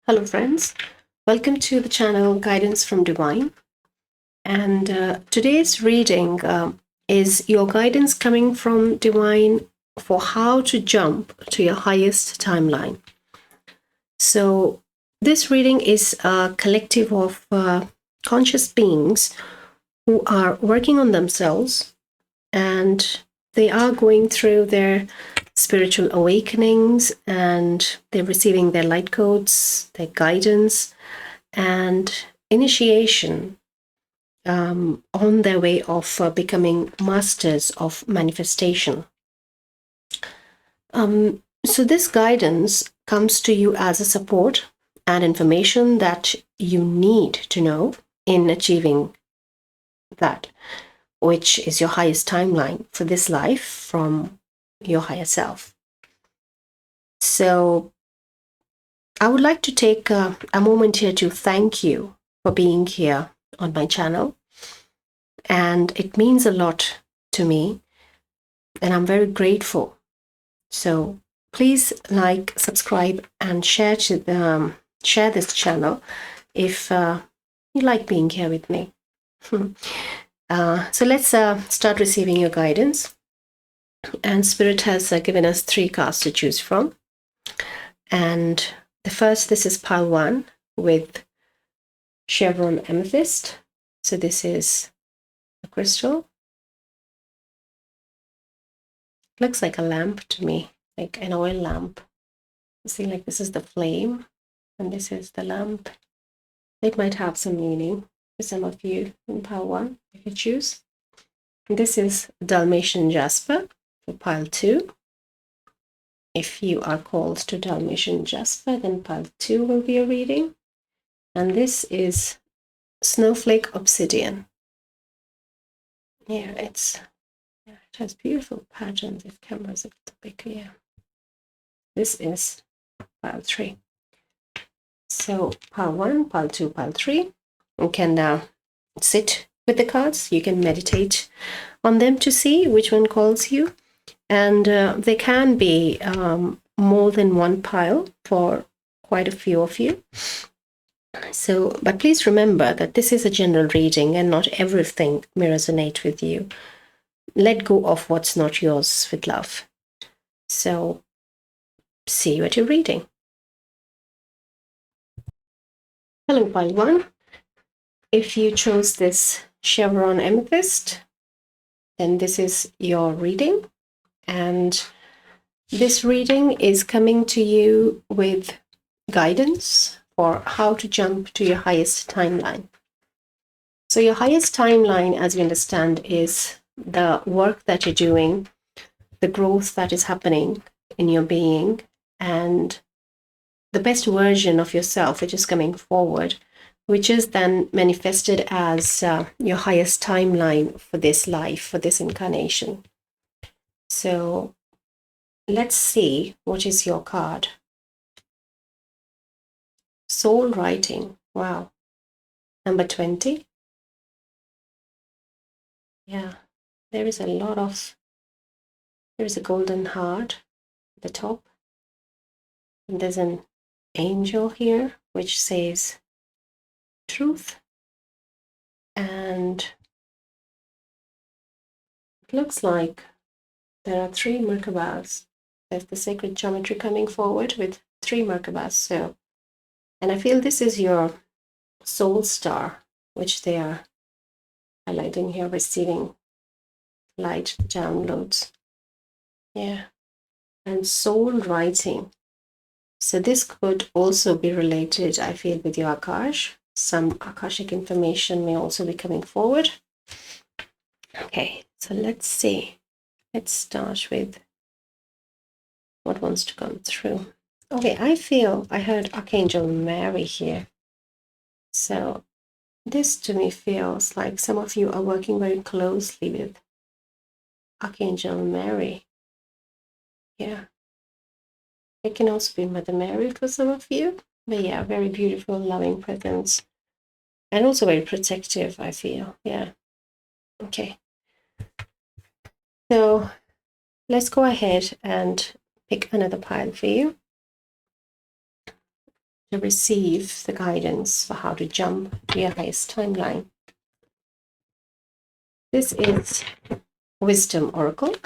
Hello friends, welcome to the channel Guidance from Divine, and today's reading is your guidance coming from Divine for how to jump to your highest timeline. So this reading is a collective of conscious beings who are working on themselves, and they are going through their spiritual awakenings, and they're receiving their light codes, their guidance, and initiation on their way of becoming masters of manifestation. So this guidance comes to you as a support and information that you need to know in achieving that, which is your highest timeline for this life from your higher self. So I would like to take a moment here to thank you for being here on my channel. And it means a lot to me, and I'm very grateful. So please like, subscribe, and share this channel if you like being here with me. So let's start receiving your guidance. And Spirit has given us 3 cards to choose from. And this is pile 1 with Cheveron Amethyst. So this is a crystal. Looks like a lamp to me, like an oil lamp. You see, like this is the flame and this is the lamp. It might have some meaning for some of you in pile 1 if you choose. And this is Dalmatian Jasper for pile 2. If you are called to Dalmatian Jasper, then pile 2 will be a reading. And this is SnowflakeObsidian. Yeah, it has beautiful patterns if camera's a little bit clear. This is pile 3. So pile 1, pile 2, pile 3. You can sit with the cards. You can meditate on them to see which one calls you. And there can be more than one pile for quite a few of you. So, but please remember that this is a general reading and not everything may resonate with you. Let go of what's not yours with love. So, see you at your reading. Hello, pile 1. If you chose this Cheveron Amethyst, then this is your reading. And this reading is coming to you with guidance for how to jump to your highest timeline. So your highest timeline, as you understand, is the work that you're doing, the growth that is happening in your being, and the best version of yourself which is coming forward, which is then manifested as your highest timeline for this life, for this incarnation. So let's see what is your card. Soul writing. Wow. Number 20. Yeah, there is a golden heart at the top. And there's an angel here which says truth. And it looks like there are 3 Merkabahs. There's the sacred geometry coming forward with 3 Merkabahs. So, and I feel this is your soul star, which they are highlighting here, receiving light downloads. Yeah. And soul writing. So this could also be related, I feel, with your Akash. Some Akashic information may also be coming forward. Okay, so let's see. Let's start with what wants to come through. Okay, I heard Archangel Mary here. So this to me feels like some of you are working very closely with Archangel Mary. Yeah. It can also be Mother Mary for some of you. But yeah, very beautiful, loving presence. And also very protective, I feel. Yeah. Okay. So let's go ahead and pick another pile for you to receive the guidance for how to jump to your highest timeline. This is Wisdom Oracle.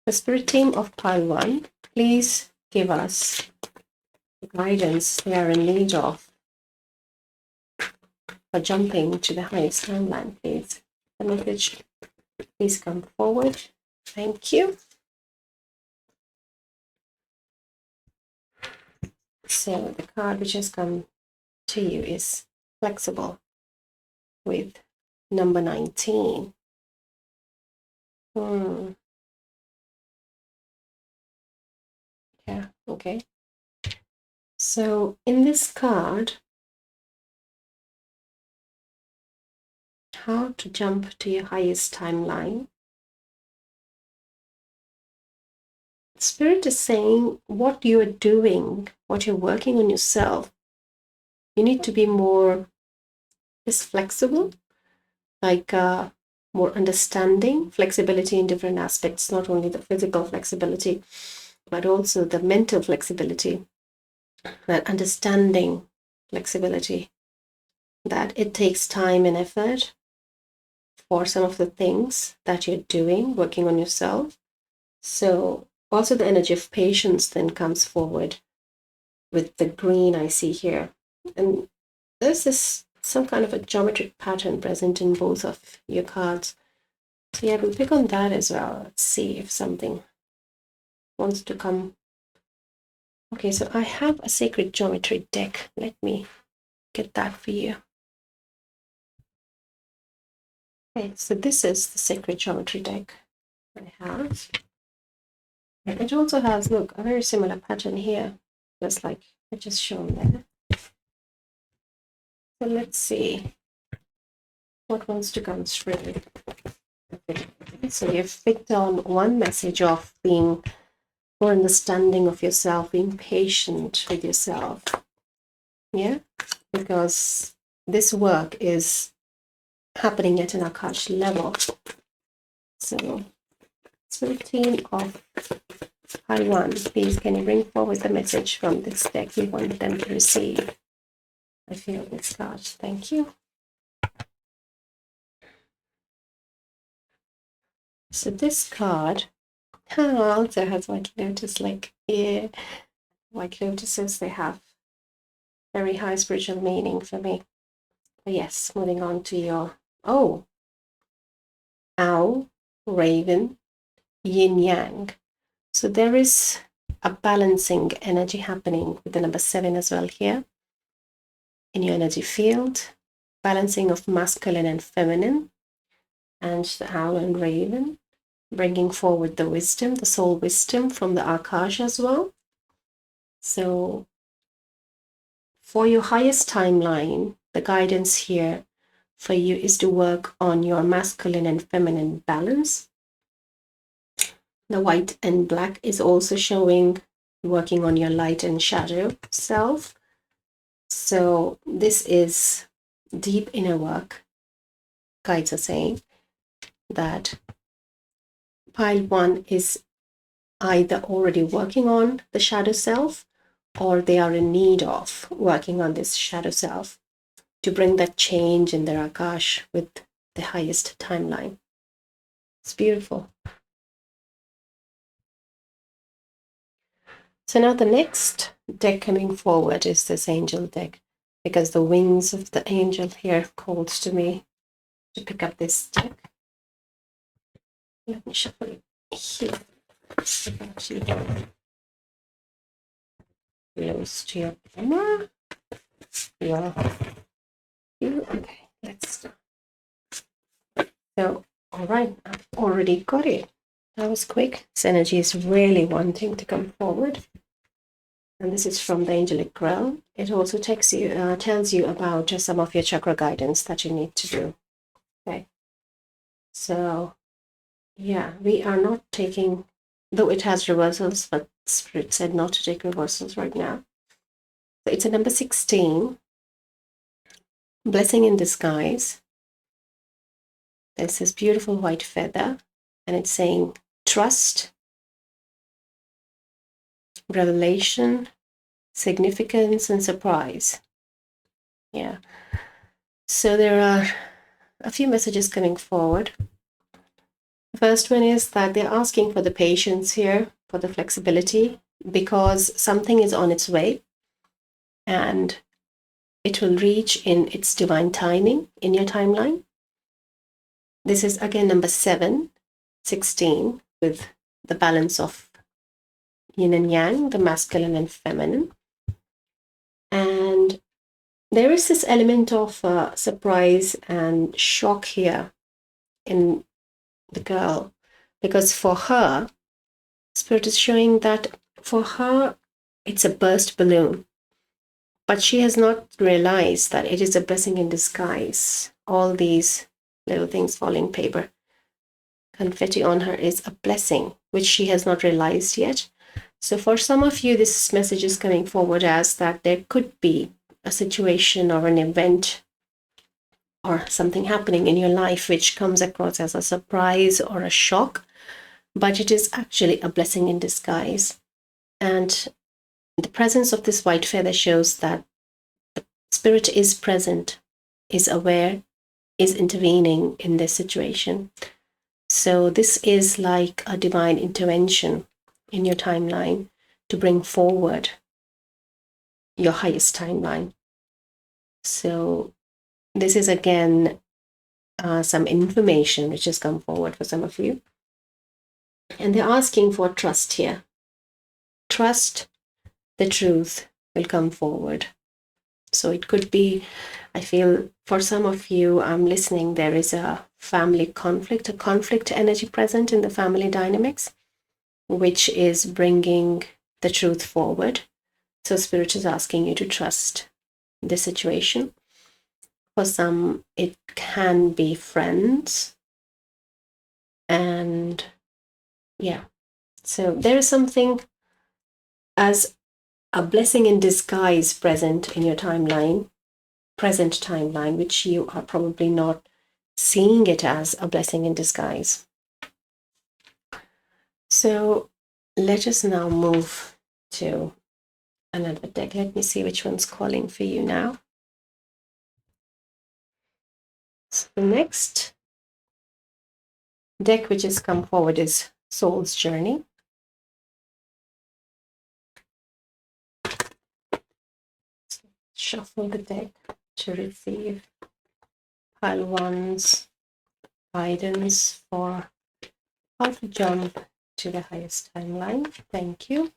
The Spirit Team of Pile 1, please give us the guidance they are in need of for jumping to the highest timeline, please. The message, please come forward. Thank you. So the card which has come to you is Flexible with number 19. Yeah, okay. So in this card, how to jump to your highest timeline. Spirit is saying what you're doing, what you're working on yourself, you need to be more flexible, like more understanding, flexibility in different aspects, not only the physical flexibility, but also the mental flexibility, that understanding flexibility, that it takes time and effort for some of the things that you're doing, working on yourself. So also the energy of patience then comes forward with the green I see here. And there's this some kind of a geometric pattern present in both of your cards. So yeah, we'll pick on that as well. Let's see if something wants to come. Okay, so I have a sacred geometry deck. Let me get that for you. Okay, so this is the sacred geometry deck I have. And it also has, look, a very similar pattern here, just like I just shown there. So let's see what wants to come through. So you've picked on one message of being more understanding of yourself, being patient with yourself. Yeah, because this work is happening at an Akash level. So, Spirit Team of High One, please can you bring forward the message from this deck you want them to receive? I feel this card. Thank you. So this card also has White Lotus, like, yeah, White Lotuses, they have very high spiritual meaning for me. But yes, moving on to your, owl, raven, yin yang. So there is a balancing energy happening with the number 7 as well here in your energy field, balancing of masculine and feminine, and the owl and raven, bringing forward the wisdom, the soul wisdom from the Akash as well. So for your highest timeline, the guidance here for you is to work on your masculine and feminine balance. The white and black is also showing working on your light and shadow self. So this is deep inner work. Guides are saying that pile 1 is either already working on the shadow self or they are in need of working on this shadow self to bring that change in their Akash with the highest timeline. It's beautiful. So now the next deck coming forward is this angel deck, because the wings of the angel here called to me to pick up this deck. Let me shuffle it here. Actually, close to your camera. Yeah. Okay, let's start. So, all right, I've already got it. That was quick. This energy is really wanting to come forward. And this is from the angelic realm. It also tells you about some of your chakra guidance that you need to do. Okay. So, yeah, we are not taking, though it has reversals, but Spirit said not to take reversals right now. So it's a number 16, Blessing in Disguise. There's this beautiful white feather, and it's saying trust, revelation, significance and surprise. Yeah. So there are a few messages coming forward. The first one is that they're asking for the patience here, for the flexibility, because something is on its way and it will reach in its divine timing in your timeline. This is again number 7, 16, with the balance of yin and yang, the masculine and feminine. And there is this element of surprise and shock here in the girl, because for her, Spirit is showing that for her, it's a burst balloon, but she has not realized that it is a blessing in disguise. All these little things falling paper, confetti on her is a blessing, which she has not realized yet. So for some of you, this message is coming forward as that there could be a situation or an event or something happening in your life which comes across as a surprise or a shock, but it is actually a blessing in disguise. And the presence of this white feather shows that the Spirit is present, is aware, is intervening in this situation. So this is like a divine intervention in your timeline to bring forward your highest timeline. So this is again some information which has come forward for some of you. And they're asking for trust here. Trust the truth will come forward. So it could be, I feel for some of you, I'm listening, there is a family conflict, a conflict energy present in the family dynamics, which is bringing the truth forward. So Spirit is asking you to trust the situation. For some, it can be friends. And yeah, so there is something as a blessing in disguise present in your timeline, present timeline, which you are probably not seeing it as a blessing in disguise. So let us now move to another deck. Let me see which one's calling for you now. So the next deck which has come forward is Soul's Journey. Shuffle the deck to receive pile 1's guidance for how to jump to the highest timeline. Thank you.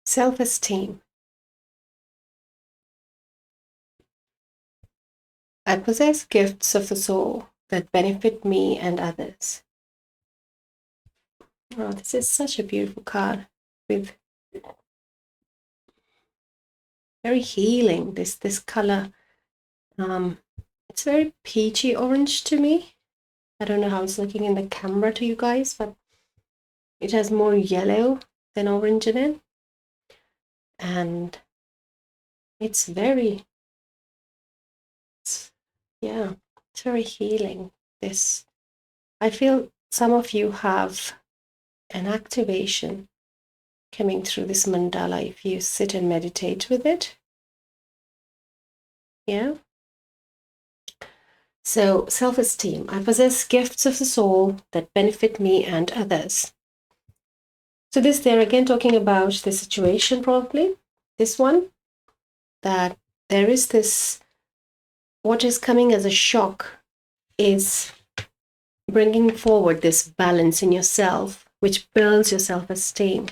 Self-esteem. I possess gifts of the soul that benefit me and others. Oh, this is such a beautiful card with very healing. This color, it's very peachy orange to me. I don't know how it's looking in the camera to you guys, but it has more yellow than orange in it. And it's very, yeah, it's very healing. This, I feel some of you have an activation coming through this mandala if you sit and meditate with it. Yeah. So self-esteem. I possess gifts of the soul that benefit me and others. So this, they're again talking about the situation, probably this one, that there is this, what is coming as a shock is bringing forward this balance in yourself, which builds your self-esteem.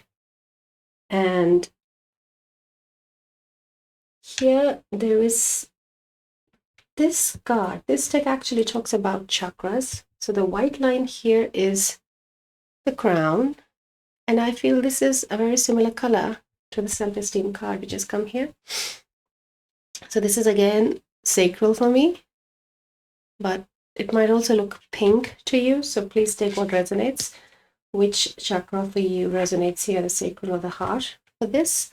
And here there is this card. This deck actually talks about chakras. So the white line here is the crown. And I feel this is a very similar color to the self-esteem card which has come here. So this is again sacral for me, but it might also look pink to you. So please take what resonates. Which chakra for you resonates here, the sacral or the heart for this.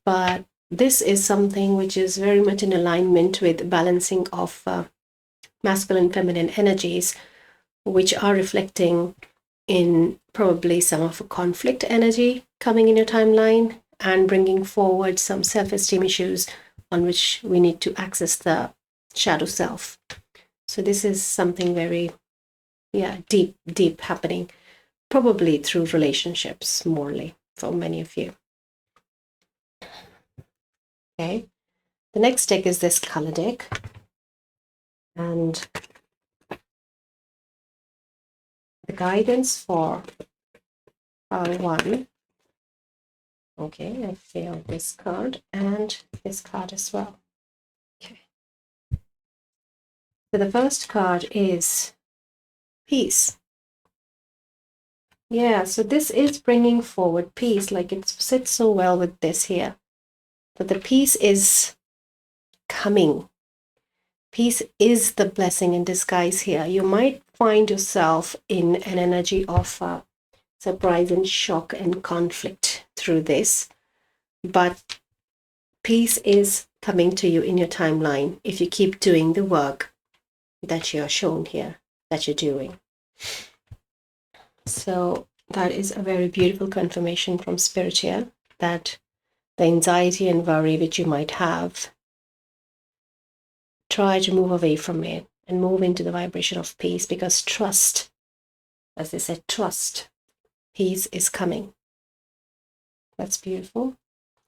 But this is something which is very much in alignment with balancing of masculine and feminine energies, which are reflecting in probably some of a conflict energy coming in your timeline and bringing forward some self-esteem issues on which we need to access the shadow self. So this is something very, deep happening, probably through relationships, morely, for many of you. Okay, the next deck is this color deck, and the guidance for pile 1. Okay, I failed this card and this card as well. Okay, so the first card is peace. Yeah, so this is bringing forward peace, like it sits so well with this here. But the peace is coming. Peace is the blessing in disguise here. You might find yourself in an energy of surprise and shock and conflict through this, but peace is coming to you in your timeline if you keep doing the work that you're shown here that you're doing. So that is a very beautiful confirmation from Spirit here, that the anxiety and worry which you might have, try to move away from it and move into the vibration of peace, because trust, as they said, trust, peace is coming. That's beautiful.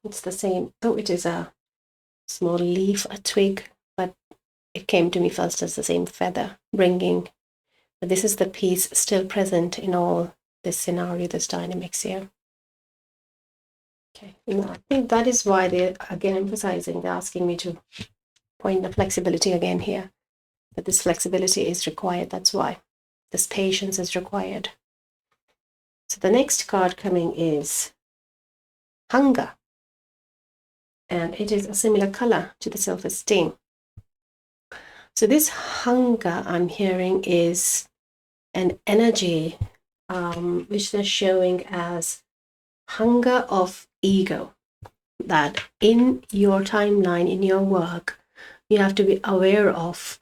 It's the same, though it is a small leaf, a twig, but it came to me first as the same feather bringing. But this is the peace still present in all this scenario, this dynamics here. Okay, and I think that is why they're again emphasizing, they're asking me to point the flexibility again here. But this flexibility is required, that's why. This patience is required. So the next card coming is hunger. And it is a similar color to the self-esteem. So this hunger I'm hearing is an energy which they're showing as hunger of ego, that in your timeline, in your work, you have to be aware of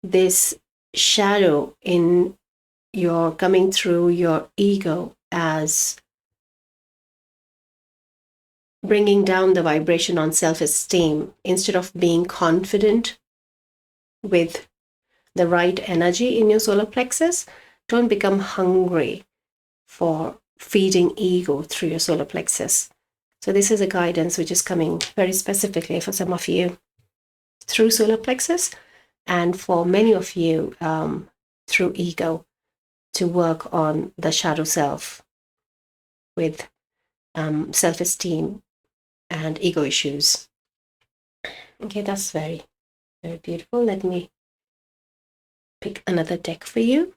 this shadow in your coming through your ego as bringing down the vibration on self-esteem. Instead of being confident with the right energy in your solar plexus, don't become hungry for feeding ego through your solar plexus. So this is a guidance which is coming very specifically for some of you through solar plexus, and for many of you through ego, to work on the shadow self with self-esteem and ego issues. Okay, that's very, very beautiful. Let me pick another deck for you.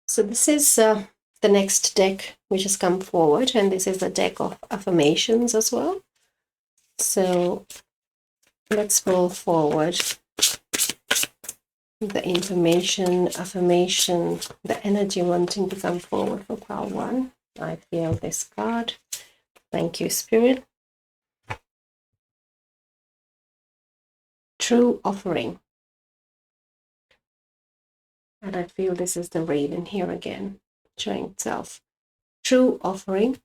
So this is the next deck which has come forward, and this is a deck of affirmations as well. So let's pull forward the information, affirmation, the energy wanting to come forward for pile 1. I feel this card. Thank you, Spirit. True offering. And I feel this is the raven here again, showing itself. True offering.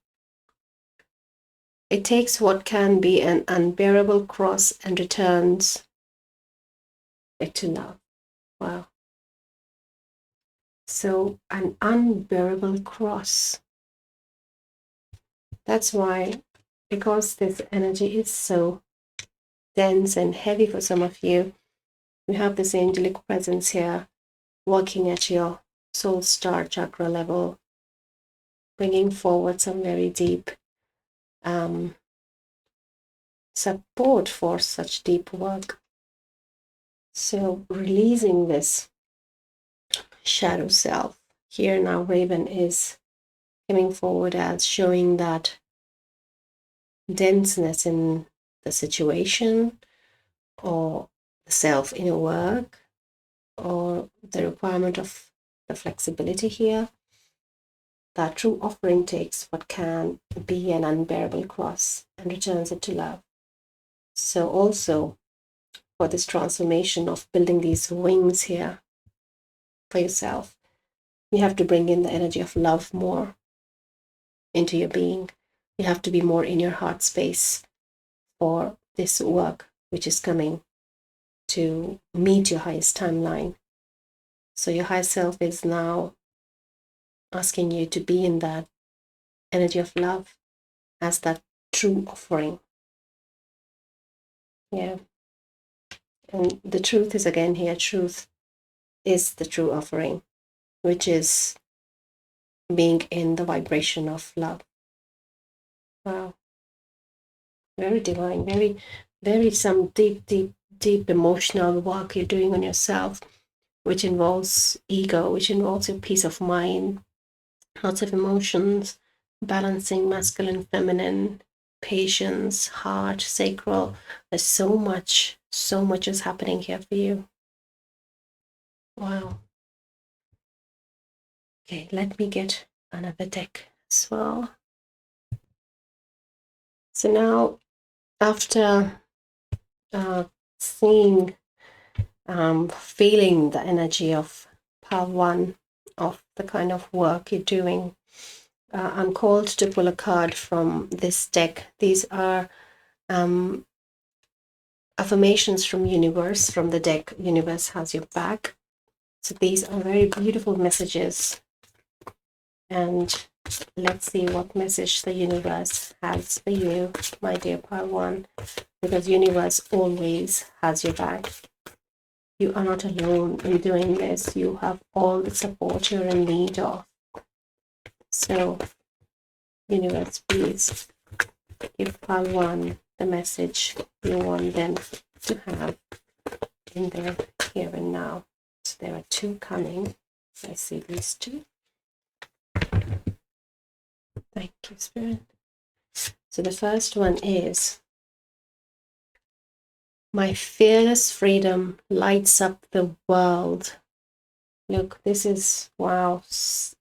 It takes what can be an unbearable cross and returns it to love. Wow. So an unbearable cross. That's why, because this energy is so dense and heavy for some of you, you have this angelic presence here working at your soul star chakra level, bringing forward some very deep support for such deep work. So releasing this shadow self. Here now Raven is coming forward as showing that denseness in the situation, or the self in your work, or the requirement of the flexibility here. That true offering takes what can be an unbearable cross and returns it to love. So also for this transformation of building these wings here, for yourself. You have to bring in the energy of love more into your being. You have to be more in your heart space for this work, which is coming to meet your highest timeline. So your higher self is now asking you to be in that energy of love as that true offering. Yeah. And the truth is, again here, truth is the true offering, which is being in the vibration of love. Wow. Very divine, very some deep emotional work you're doing on yourself, which involves ego, which involves your peace of mind, lots of emotions, balancing masculine, feminine, patience, heart, sacral. There's so much is happening here for you. Wow. Okay, let me get another deck as well. So now, after seeing, feeling the energy of pile 1 of the kind of work you're doing, I'm called to pull a card from this deck. These are affirmations from universe, from the deck Universe Has Your Back. So these are very beautiful messages, and let's see what message the universe has for you, my dear pile 1, because universe always has your back. You are not alone in doing this. You have all the support you're in need of. So universe, please give pile 1 the message you want them to have in their here and now. So there are 2 coming. I see these 2. Thank you, Spirit. So the first one is, my fearless freedom lights up the world. Look, this is, wow, it's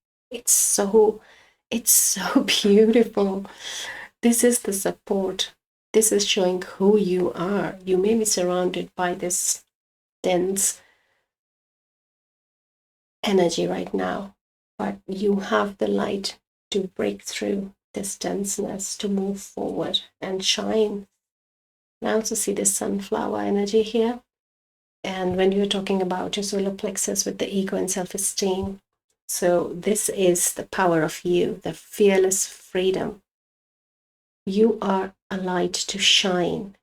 so beautiful. This is the support. This is showing who you are. You may be surrounded by this dense energy right now, but you have the light to break through this denseness, to move forward and shine. I also see the sunflower energy here. And when you're talking about your solar plexus with the ego and self-esteem, so this is the power of you, the fearless freedom. You are a light to shine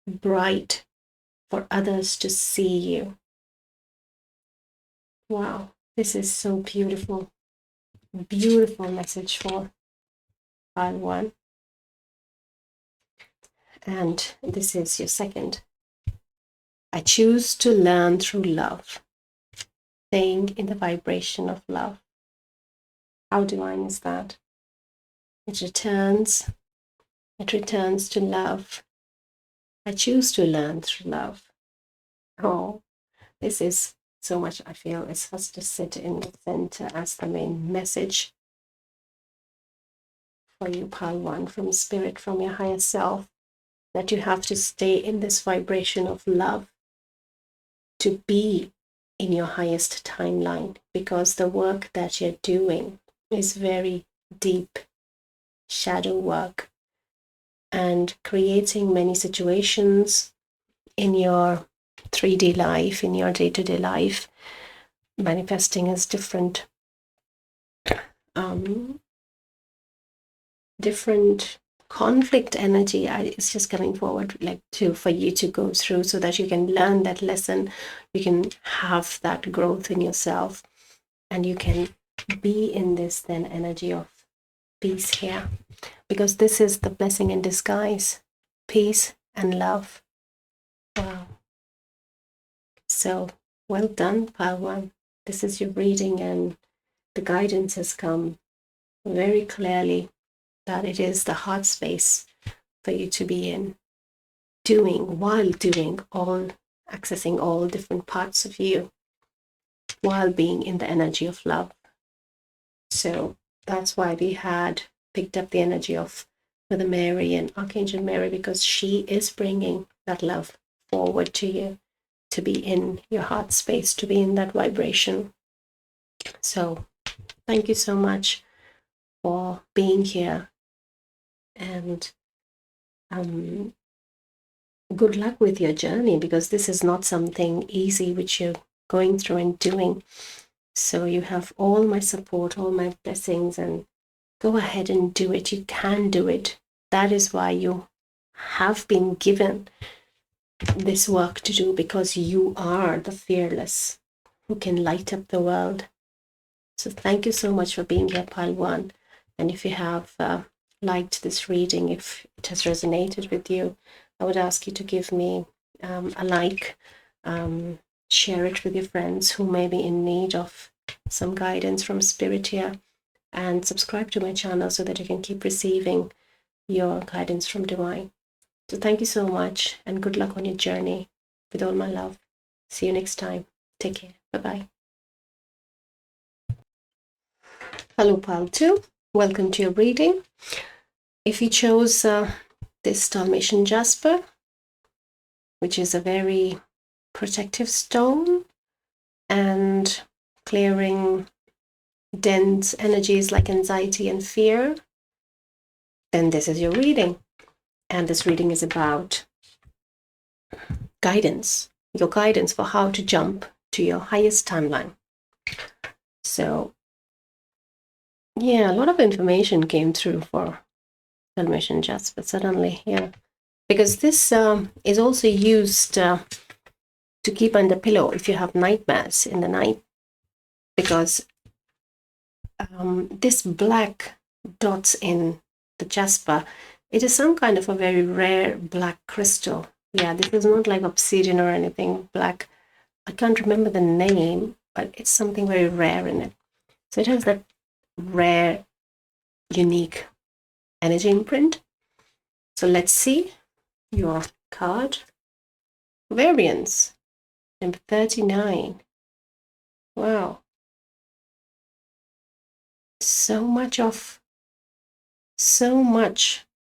bright for others to see you. Wow, this is so beautiful. Beautiful message for pile 1. And this is your second. I choose to learn through love, staying in the vibration of love. How divine is that? It returns to love. I choose to learn through love. Oh, this is so much, I feel, it has to sit in the center as the main message for you, pile 1, from spirit, from your higher self, that you have to stay in this vibration of love to be in your highest timeline, because the work that you're doing is very deep shadow work and creating many situations in your 3D life, in your day-to-day life, manifesting as different conflict energy. It's just coming forward, like for you to go through, so that you can learn that lesson, you can have that growth in yourself, and you can be in this then energy of peace here, because this is the blessing in disguise, peace and love. Wow. So well done, pile 1. This is your reading, and the guidance has come very clearly that it is the heart space for you to be in, while doing all, accessing all different parts of you, while being in the energy of love. So that's why we had picked up the energy of Mother Mary and Archangel Mary, because she is bringing that love forward to you, to be in your heart space, to be in that vibration. So thank you so much for being here, and good luck with your journey, because this is not something easy which you're going through and doing. So you have all my support, all my blessings, and go ahead and do it. You can do it. That is why you have been given this work to do, because you are the fearless who can light up the world. So thank you so much for being here, Pile One. And if you have liked this reading, if it has resonated with you, I would ask you to give me a like, share it with your friends who may be in need of some guidance from Spirit here, and subscribe to my channel so that you can keep receiving your guidance from Divine. So thank you so much, and good luck on your journey. With all my love. See you next time. Take care. Bye-bye. Hello, Pile 2. Welcome to your reading. If you chose this Dalmatian Jasper, which is a very protective stone and clearing dense energies like anxiety and fear, then this is your reading. And this reading is about guidance, your guidance for how to jump to your highest timeline. So, yeah, a lot of information came through for Dalmatian Jasper suddenly, yeah. Because this is also used to keep under pillow if you have nightmares in the night. Because this black dots in the Jasper, it is some kind of a very rare black crystal. Yeah, this is not like obsidian or anything black. I can't remember the name, but it's something very rare in it. So it has that rare, unique energy imprint. So let's see your card. Variance, number 39. Wow. So much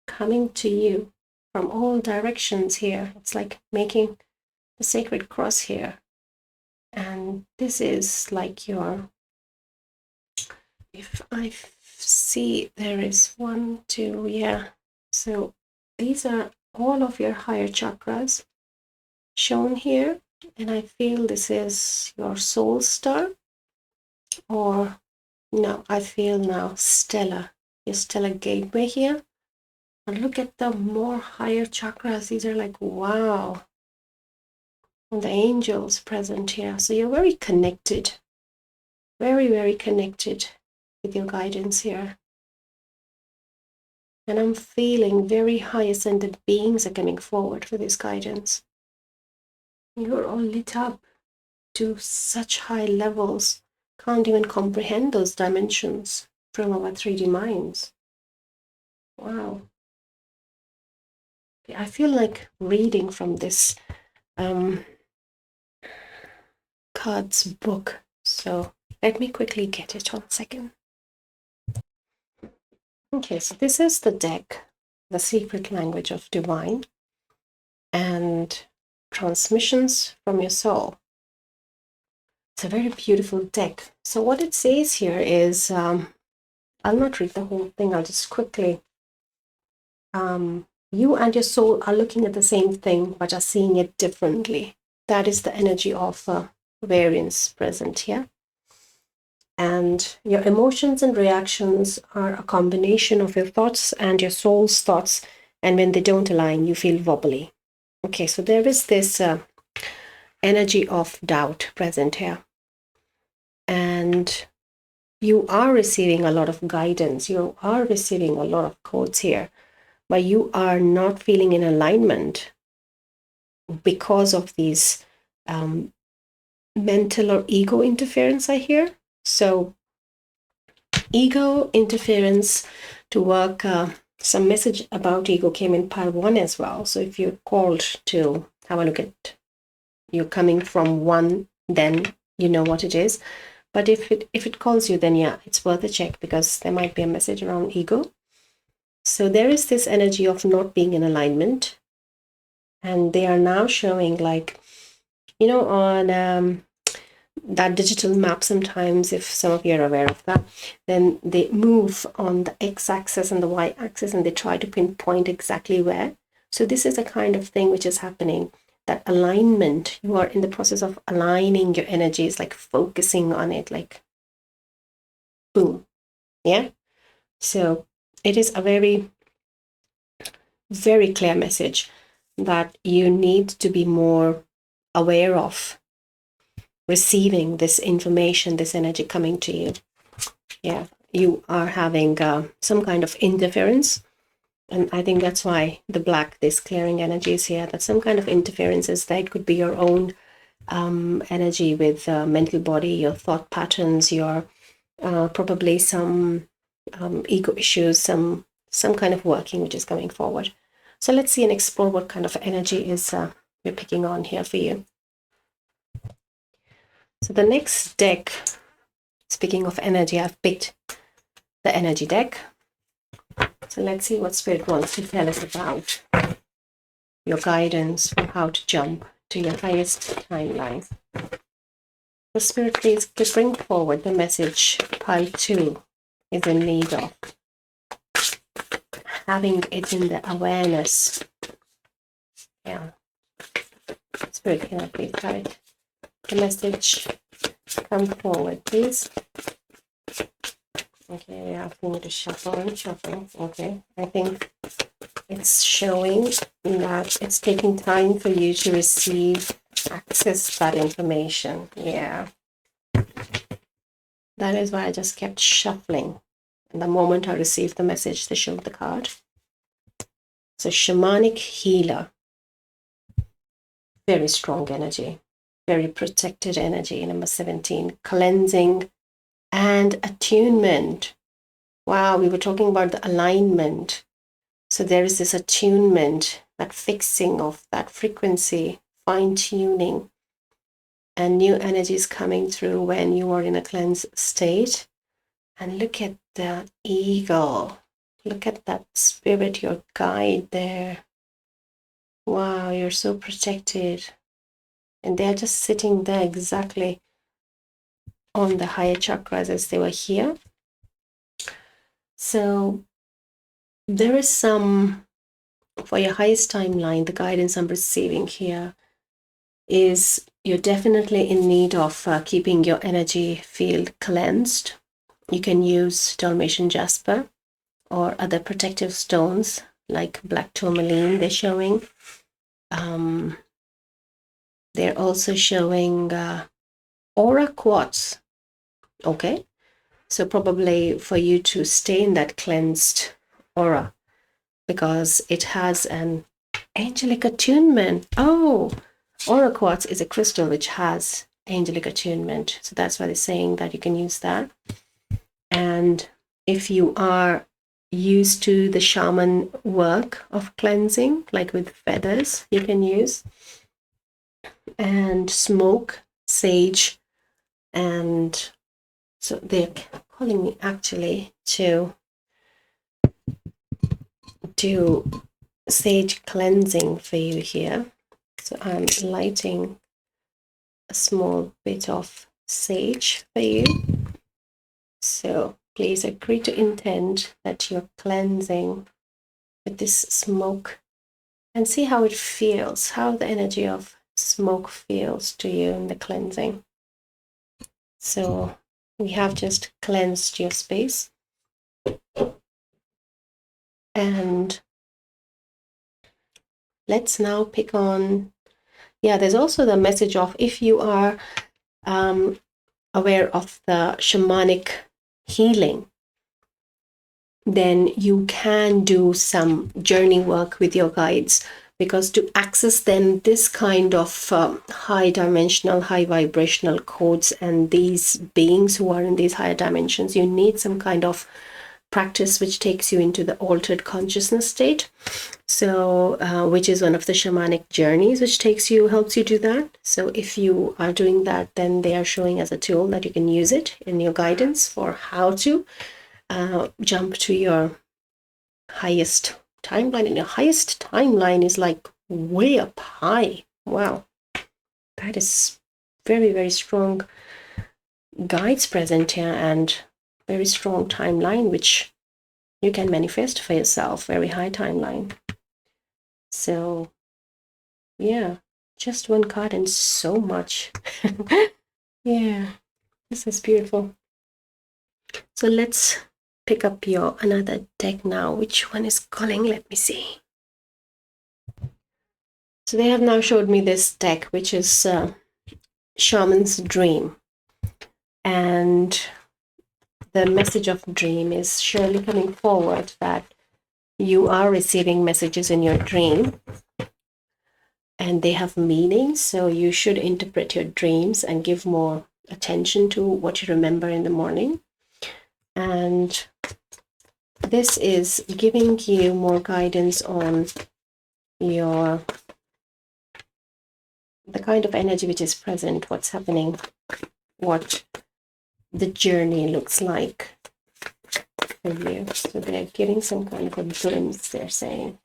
coming to you from all directions here. It's like making the sacred cross here. And this is like your, if I see, there is 1, 2, yeah. So these are all of your higher chakras shown here. And I feel this is your soul star, or no, I feel now stellar, your stellar gateway here. And look at the more higher chakras. These are like, wow. And the angels present here. So you're very connected, very, very connected with your guidance here. And I'm feeling very high ascended beings are coming forward for this guidance. You're all lit up to such high levels. Can't even comprehend those dimensions from our 3D minds. Wow. I feel like reading from this cards book. So let me quickly get it 1 second. Okay, so this is the deck, The Secret Language of Divine, and Transmissions from Your Soul. It's a very beautiful deck. So what it says here is, I'll not read the whole thing, I'll just quickly, you and your soul are looking at the same thing, but are seeing it differently. That is the energy of variance present here. And your emotions and reactions are a combination of your thoughts and your soul's thoughts. And when they don't align, you feel wobbly. Okay, so there is this energy of doubt present here. And you are receiving a lot of guidance. You are receiving a lot of codes here. But you are not feeling in alignment because of these mental or ego interference, I hear. So ego interference to work, some message about ego came in pile 1 as well. So if you're called to have a look at, you're coming from 1, then you know what it is. But if it calls you, then yeah, it's worth a check, because there might be a message around ego. So there is this energy of not being in alignment. And they are now showing, like, you know, on that digital map, sometimes, if some of you are aware of that, then they move on the x-axis and the y-axis, and they try to pinpoint exactly where. So this is a kind of thing which is happening, that alignment. You are in the process of aligning your energies, like focusing on it, like boom. Yeah. So it is a very, very clear message that you need to be more aware of receiving this information, this energy coming to you. Yeah, you are having some kind of interference. And I think that's why the black, this clearing energy is here, that some kind of interferences, that could be your own energy with mental body, your thought patterns, your probably some ego issues, some kind of working which is coming forward. So let's see and explore what kind of energy is we're picking on here for you. So the next deck, speaking of energy, I've picked the energy deck. So let's see what Spirit wants to tell us about your guidance for how to jump to your highest timeline. The Spirit, please bring forward the message pile 2 is in need of. Having it in the awareness. Yeah. Spirit, can I please have it? The message come forward, please. Okay, we have to shuffle and shuffle. Okay, I think it's showing that it's taking time for you to receive, access that information. Yeah. That is why I just kept shuffling. And the moment I received the message, they showed the card. So shamanic healer. Very strong energy. Very protected energy. Number 17. Cleansing and attunement. Wow, we were talking about the alignment. So there is this attunement, that fixing of that frequency, fine-tuning, and new energies coming through when you are in a cleansed state. And look at the eagle. Look at that spirit, your guide there. Wow, you're so protected. And they're just sitting there exactly on the higher chakras as they were here. So there is some, for your highest timeline, the guidance I'm receiving here is you're definitely in need of keeping your energy field cleansed. You can use Dalmatian Jasper or other protective stones like black tourmaline they're showing. They're also showing aura quartz. Okay, so probably for you to stay in that cleansed aura, because it has an angelic attunement. Oh, aura quartz is a crystal which has angelic attunement. So that's why they're saying that you can use that. And if you are used to the shaman work of cleansing, like with feathers, you can use, and smoke, sage, and so they're calling me actually to do sage cleansing for you here. So I'm lighting a small bit of sage for you. So please agree to intend that you're cleansing with this smoke, and see how it feels, how the energy of smoke feels to you in the cleansing. So we have just cleansed your space. And let's now pick on, yeah, there's also the message of, if you are aware of the shamanic healing, then you can do some journey work with your guides, because to access then this kind of high dimensional, high vibrational codes and these beings who are in these higher dimensions, you need some kind of practice which takes you into the altered consciousness state. So which is one of the shamanic journeys which helps you do that. So if you are doing that, then they are showing as a tool that you can use it in your guidance for how to jump to your highest timeline. And your highest timeline is like way up high. Wow, that is very, very strong guides present here and very strong timeline, which you can manifest for yourself, very high timeline. So yeah, just one card and so much. Yeah, this is beautiful. So let's pick up your another deck now. Which one is calling? Let me see. So they have now showed me this deck, which is Shaman's Dream. And the message of dream is surely coming forward that you are receiving messages in your dream and they have meaning. So you should interpret your dreams and give more attention to what you remember in the morning. And this is giving you more guidance on the kind of energy which is present, what's happening, what the journey looks like for you. So they're giving some kind of a glimpse, they're saying.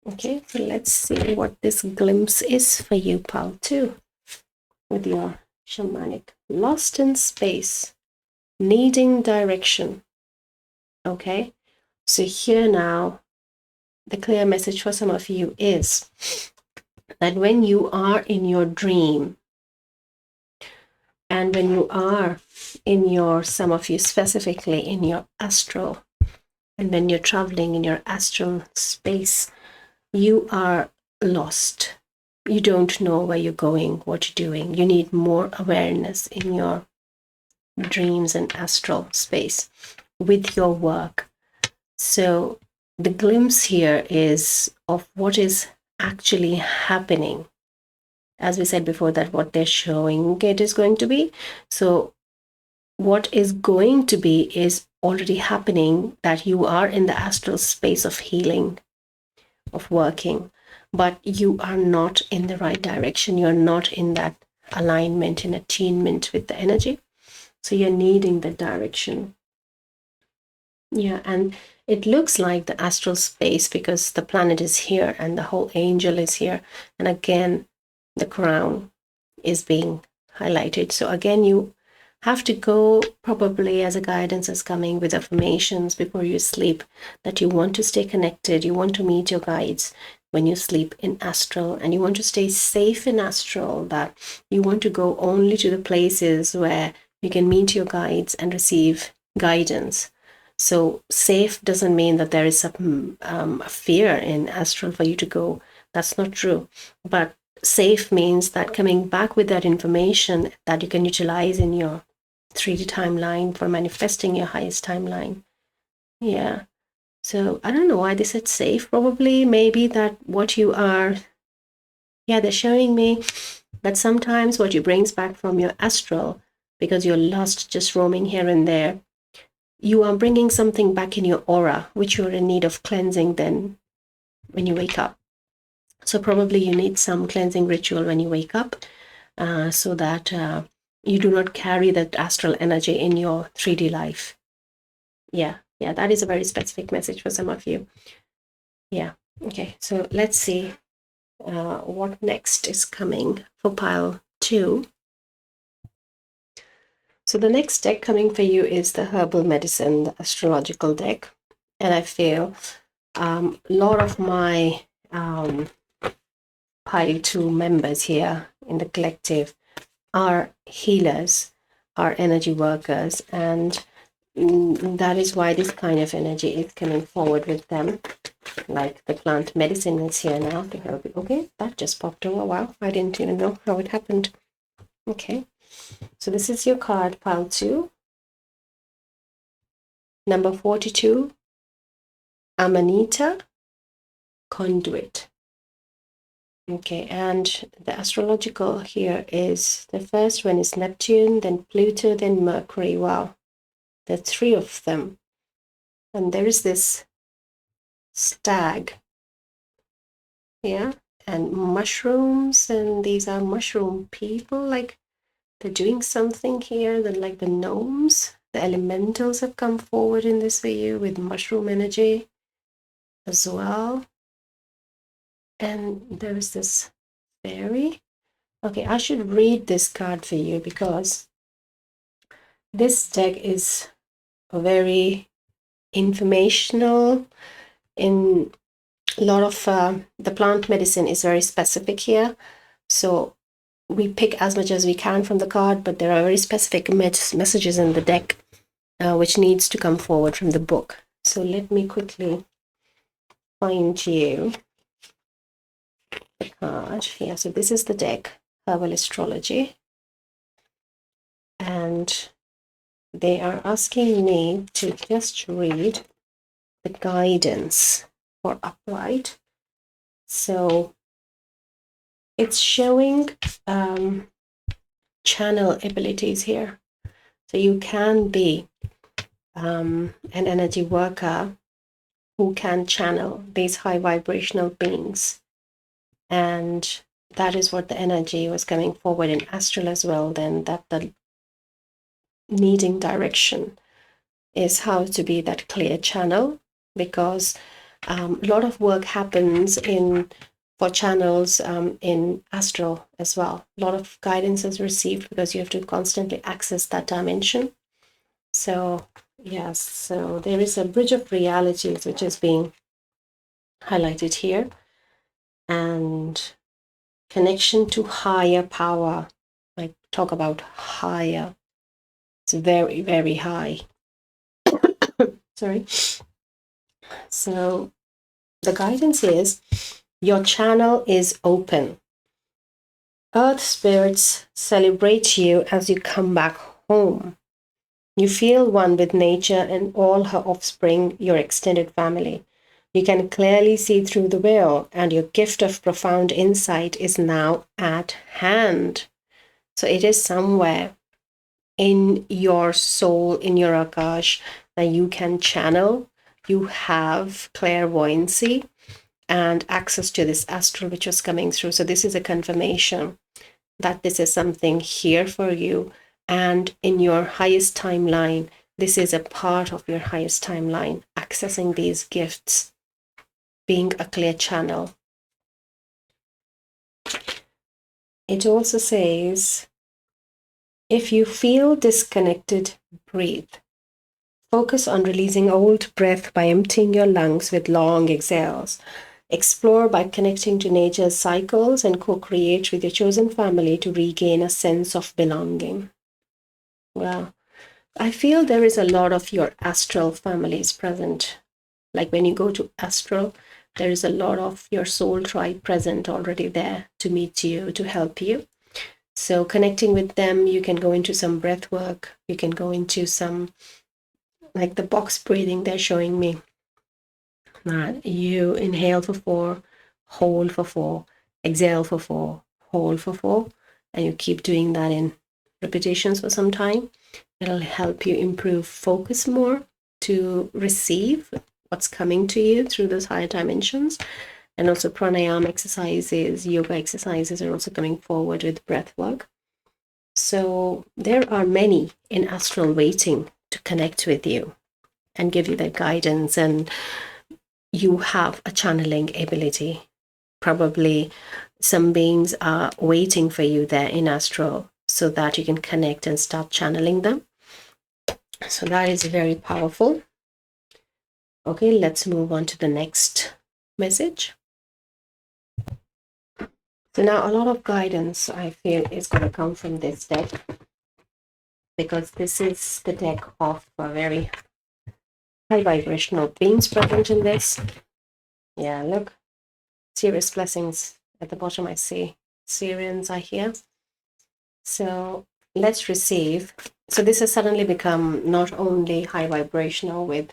Okay, so let's see what this glimpse is for you, pal, too, with your shamanic. Lost in space, needing direction. Okay, so here now, the clear message for some of you is that when you are in your dream, and when you are in your, some of you specifically in your astral, and when you're traveling in your astral space, you are lost. You don't know where you're going, what you're doing. You need more awareness in your dreams and astral space with your work. So the glimpse here is of what is actually happening. As we said before, that what they're showing it is going to be. So what is going to be is already happening, that you are in the astral space of healing, of working, but you are not in the right direction. You're not in that alignment and attunement with the energy. So you're needing the direction. Yeah, and it looks like the astral space because the planet is here and the whole angel is here. And again, the crown is being highlighted. So again, you have to go probably as a guidance is coming with affirmations before you sleep, that you want to stay connected, you want to meet your guides when you sleep in astral, and you want to stay safe in astral, that you want to go only to the places where you can meet your guides and receive guidance. So safe doesn't mean that there is some fear in astral for you to go. That's not true. But safe means that coming back with that information that you can utilize in your 3D timeline for manifesting your highest timeline. Yeah. So I don't know why they said safe. Probably maybe that what you are, yeah, they're showing me that sometimes what you brings back from your astral, because you're lost just roaming here and there, you are bringing something back in your aura, which you're in need of cleansing then when you wake up. So probably you need some cleansing ritual when you wake up, so that you do not carry that astral energy in your 3D life. Yeah, that is a very specific message for some of you. Yeah, okay, so let's see what next is coming for pile 2. So the next deck coming for you is the herbal medicine, the astrological deck. And I feel a lot of my pile 2 members here in the collective are healers, are energy workers, and that is why this kind of energy is coming forward with them. Like the plant medicine is here now to help you. Okay, that just popped over. Wow, I didn't even know how it happened. Okay, so this is your card, pile 2. Number 42, Amanita, Conduit. Okay, and the astrological here is, the first one is Neptune, then Pluto, then Mercury. Wow, there are 3 of them. And there is this stag. Yeah, and mushrooms, and these are mushroom people, like they're doing something here. That like the gnomes, the elementals have come forward in this video with mushroom energy as well. And there is this fairy. Okay, I should read this card for you because this deck is very informational. In a lot of the plant medicine is very specific here, so we pick as much as we can from the card, but there are very specific messages in the deck which needs to come forward from the book. So let me quickly find you the card here. So this is the deck, Herbal Astrology, and they are asking me to just read the guidance for upright. So it's showing channel abilities here. So you can be an energy worker who can channel these high vibrational beings, and that is what the energy was coming forward in astral as well, then that the needing direction is how to be that clear channel, because a lot of work happens for channels in astral as well. A lot of guidance is received because you have to constantly access that dimension. So yes, so there is a bridge of realities which is being highlighted here, and connection to higher power. I talk about higher. It's very, very high. Sorry. So the guidance is your channel is open. Earth spirits celebrate you as you come back home. You feel one with nature and all her offspring, your extended family. You can clearly see through the veil, and your gift of profound insight is now at hand. So it is somewhere in your soul, in your Akash, that you can channel. You have clairvoyancy and access to this astral which was coming through. So this is a confirmation that this is something here for you, and in your highest timeline, this is a part of your highest timeline, accessing these gifts, being a clear channel. It also says, if you feel disconnected, breathe. Focus on releasing old breath by emptying your lungs with long exhales. Explore by connecting to nature's cycles and co-create with your chosen family to regain a sense of belonging. Well, I feel there is a lot of your astral families present. Like when you go to astral, there is a lot of your soul tribe present already there to meet you, to help you. So connecting with them, you can go into some breath work. You can go into some, like the box breathing they're showing me. You inhale for 4, hold for 4, exhale for 4, hold for 4, and you keep doing that in repetitions for some time. It'll help you improve focus more to receive what's coming to you through those higher dimensions. And also pranayama exercises, yoga exercises are also coming forward with breath work. So there are many in astral waiting to connect with you and give you that guidance, and you have a channeling ability. Probably some beings are waiting for you there in astral so that you can connect and start channeling them. So that is very powerful. Okay, let's move on to the next message. So now a lot of guidance I feel is going to come from this deck, because this is the deck of a very high vibrational beings present in this. Yeah, look, serious blessings at the bottom. I see Syrians are here. So let's receive. So this has suddenly become not only high vibrational with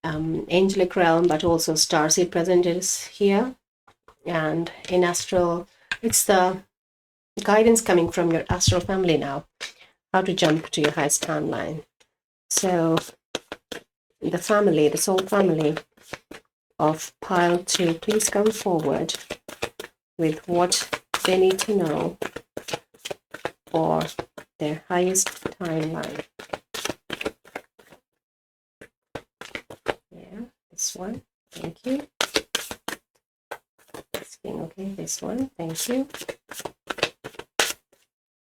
angelic realm, but also starseed present is here. And in astral, it's the guidance coming from your astral family now, how to jump to your highest timeline. So the family, the soul family of pile 2, please come forward with what they need to know for their highest timeline. Yeah, this one, thank you. Okay, this one, thank you.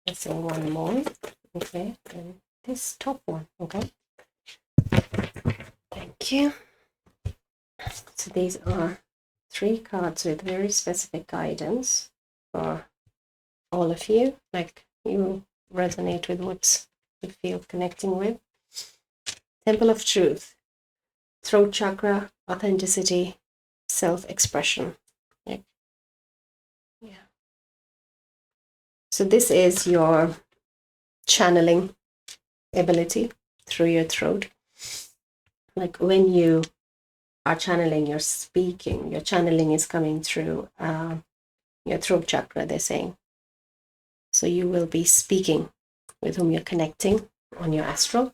Let's say one more. Okay, and this top one. Okay, thank you. So these are 3 cards with very specific guidance for all of you, like you resonate with what you feel connecting with. Temple of Truth, throat chakra, authenticity, self-expression. Yeah. So this is your channeling ability through your throat. Like when you are channeling, you're speaking, your channeling is coming through your throat chakra, they're saying. So you will be speaking with whom you're connecting on your astral.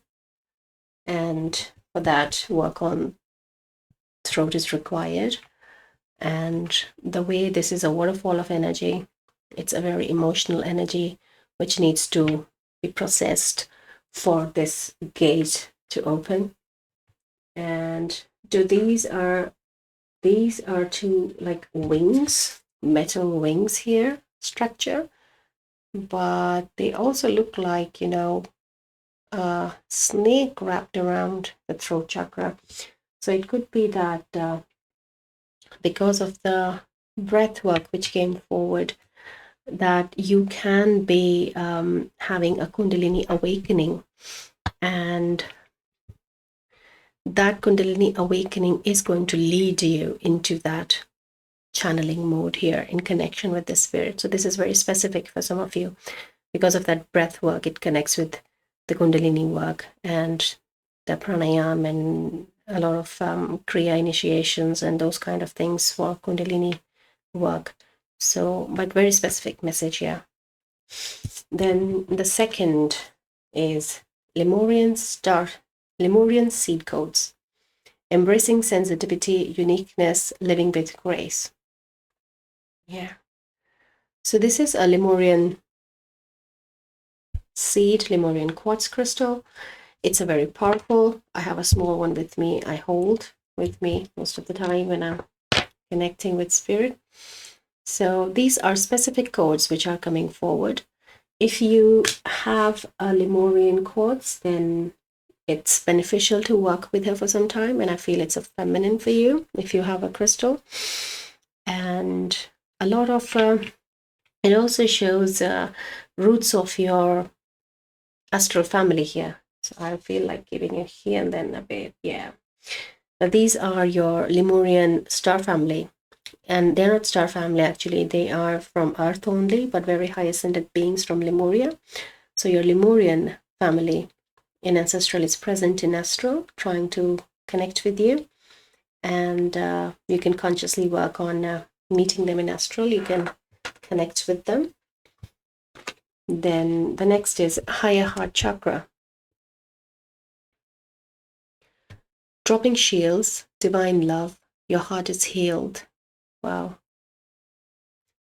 And for that, work on throat is required. And the way this is a waterfall of energy, it's a very emotional energy which needs to be processed for this gate to open. And these are 2 like wings, metal wings here, structure, but they also look like, you know, a snake wrapped around the throat chakra. So it could be that because of the breath work which came forward, that you can be having a Kundalini awakening, and that Kundalini awakening is going to lead you into that channeling mode here in connection with the spirit. So this is very specific for some of you. Because of that breath work, it connects with the Kundalini work and the pranayam and a lot of kriya initiations and those kind of things for Kundalini work. So, but very specific message here. Then the second is Lemurian seed codes, embracing sensitivity, uniqueness, living with grace. Yeah. So this is a Lemurian seed, Lemurian quartz crystal. It's a very powerful. I have a small one with me. I hold with me most of the time when I'm connecting with spirit. So these are specific codes which are coming forward. If you have a Lemurian quartz, then it's beneficial to work with her for some time, and I feel it's a feminine for you if you have a crystal. And a lot of it also shows roots of your astral family here. So I feel like giving it here and then a bit. Yeah. Now these are your Lemurian star family, and they're not star family actually. They are from Earth only, but very high ascended beings from Lemuria. So your Lemurian family in ancestral is present in astral, trying to connect with you, and you can consciously work on meeting them in astral. You can connect with them. Then the next is higher heart chakra, dropping shields, divine love, your heart is healed. Wow.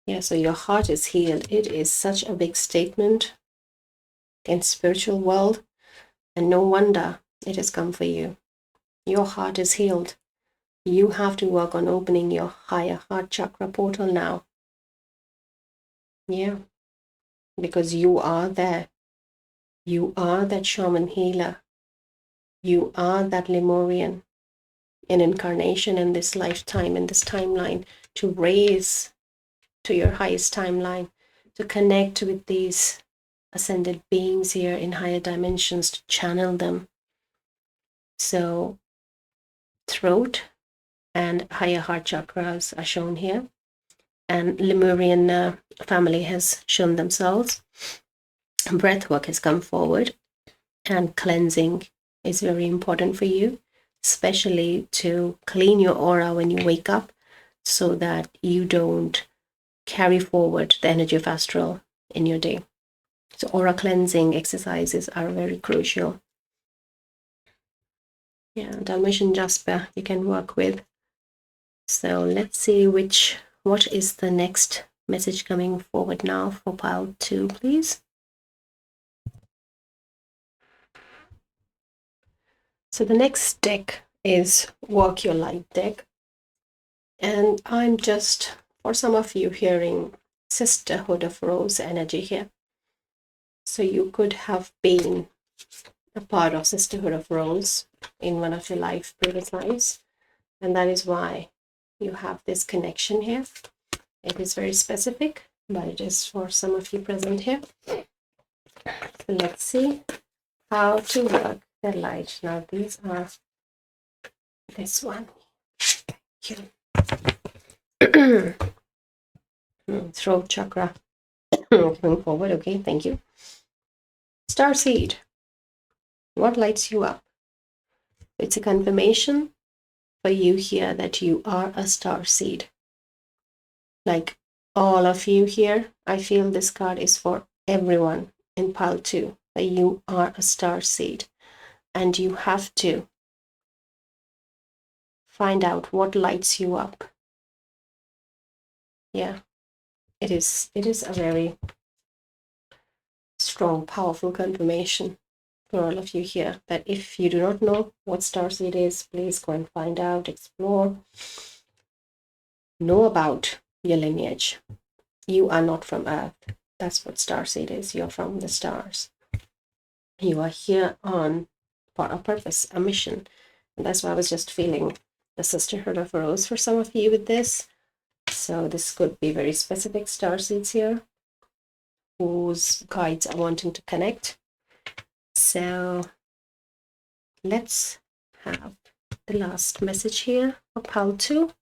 Yeah, so your heart is healed. It is such a big statement in spiritual world, and no wonder it has come for you. Your heart is healed. You have to work on opening your higher heart chakra portal now. Yeah, because you are there. You are that shaman healer. You are that Lemurian, an incarnation in this lifetime, in this timeline, to raise to your highest timeline, to connect with these ascended beings here in higher dimensions, to channel them. So throat and higher heart chakras are shown here, and Lemurian family has shown themselves. Breath work has come forward, and cleansing is very important for you, especially to clean your aura when you wake up, so that you don't carry forward the energy of astral in your day. So aura cleansing exercises are very crucial. Yeah, Dalmatian Jasper you can work with. So let's see what is the next message coming forward now for pile 2, please. So the next deck is Work Your Light deck. And I'm just, for some of you, hearing Sisterhood of Rose energy here. So you could have been a part of Sisterhood of Roles in one of your previous lives, and that is why you have this connection here. It is very specific, but it is for some of you present here. So let's see how to work the light. Now these are this one. Thank you. Throat chakra. Moving forward. Okay, thank you. Starseed. What lights you up? It's a confirmation for you here that you are a starseed. Like all of you here, I feel this card is for everyone in pile 2, that you are a starseed and you have to find out what lights you up. Yeah, it is a very strong, powerful confirmation for all of you here that if you do not know what starseed is, please go and find out, explore, know about your lineage. You are not from Earth. That's what starseed is. You're from the stars. You are here on for a purpose, a mission. And that's why I was just feeling the Sisterhood of Rose for some of you with this. So this could be very specific starseeds here whose guides are wanting to connect. So let's have the last message here for pile 2.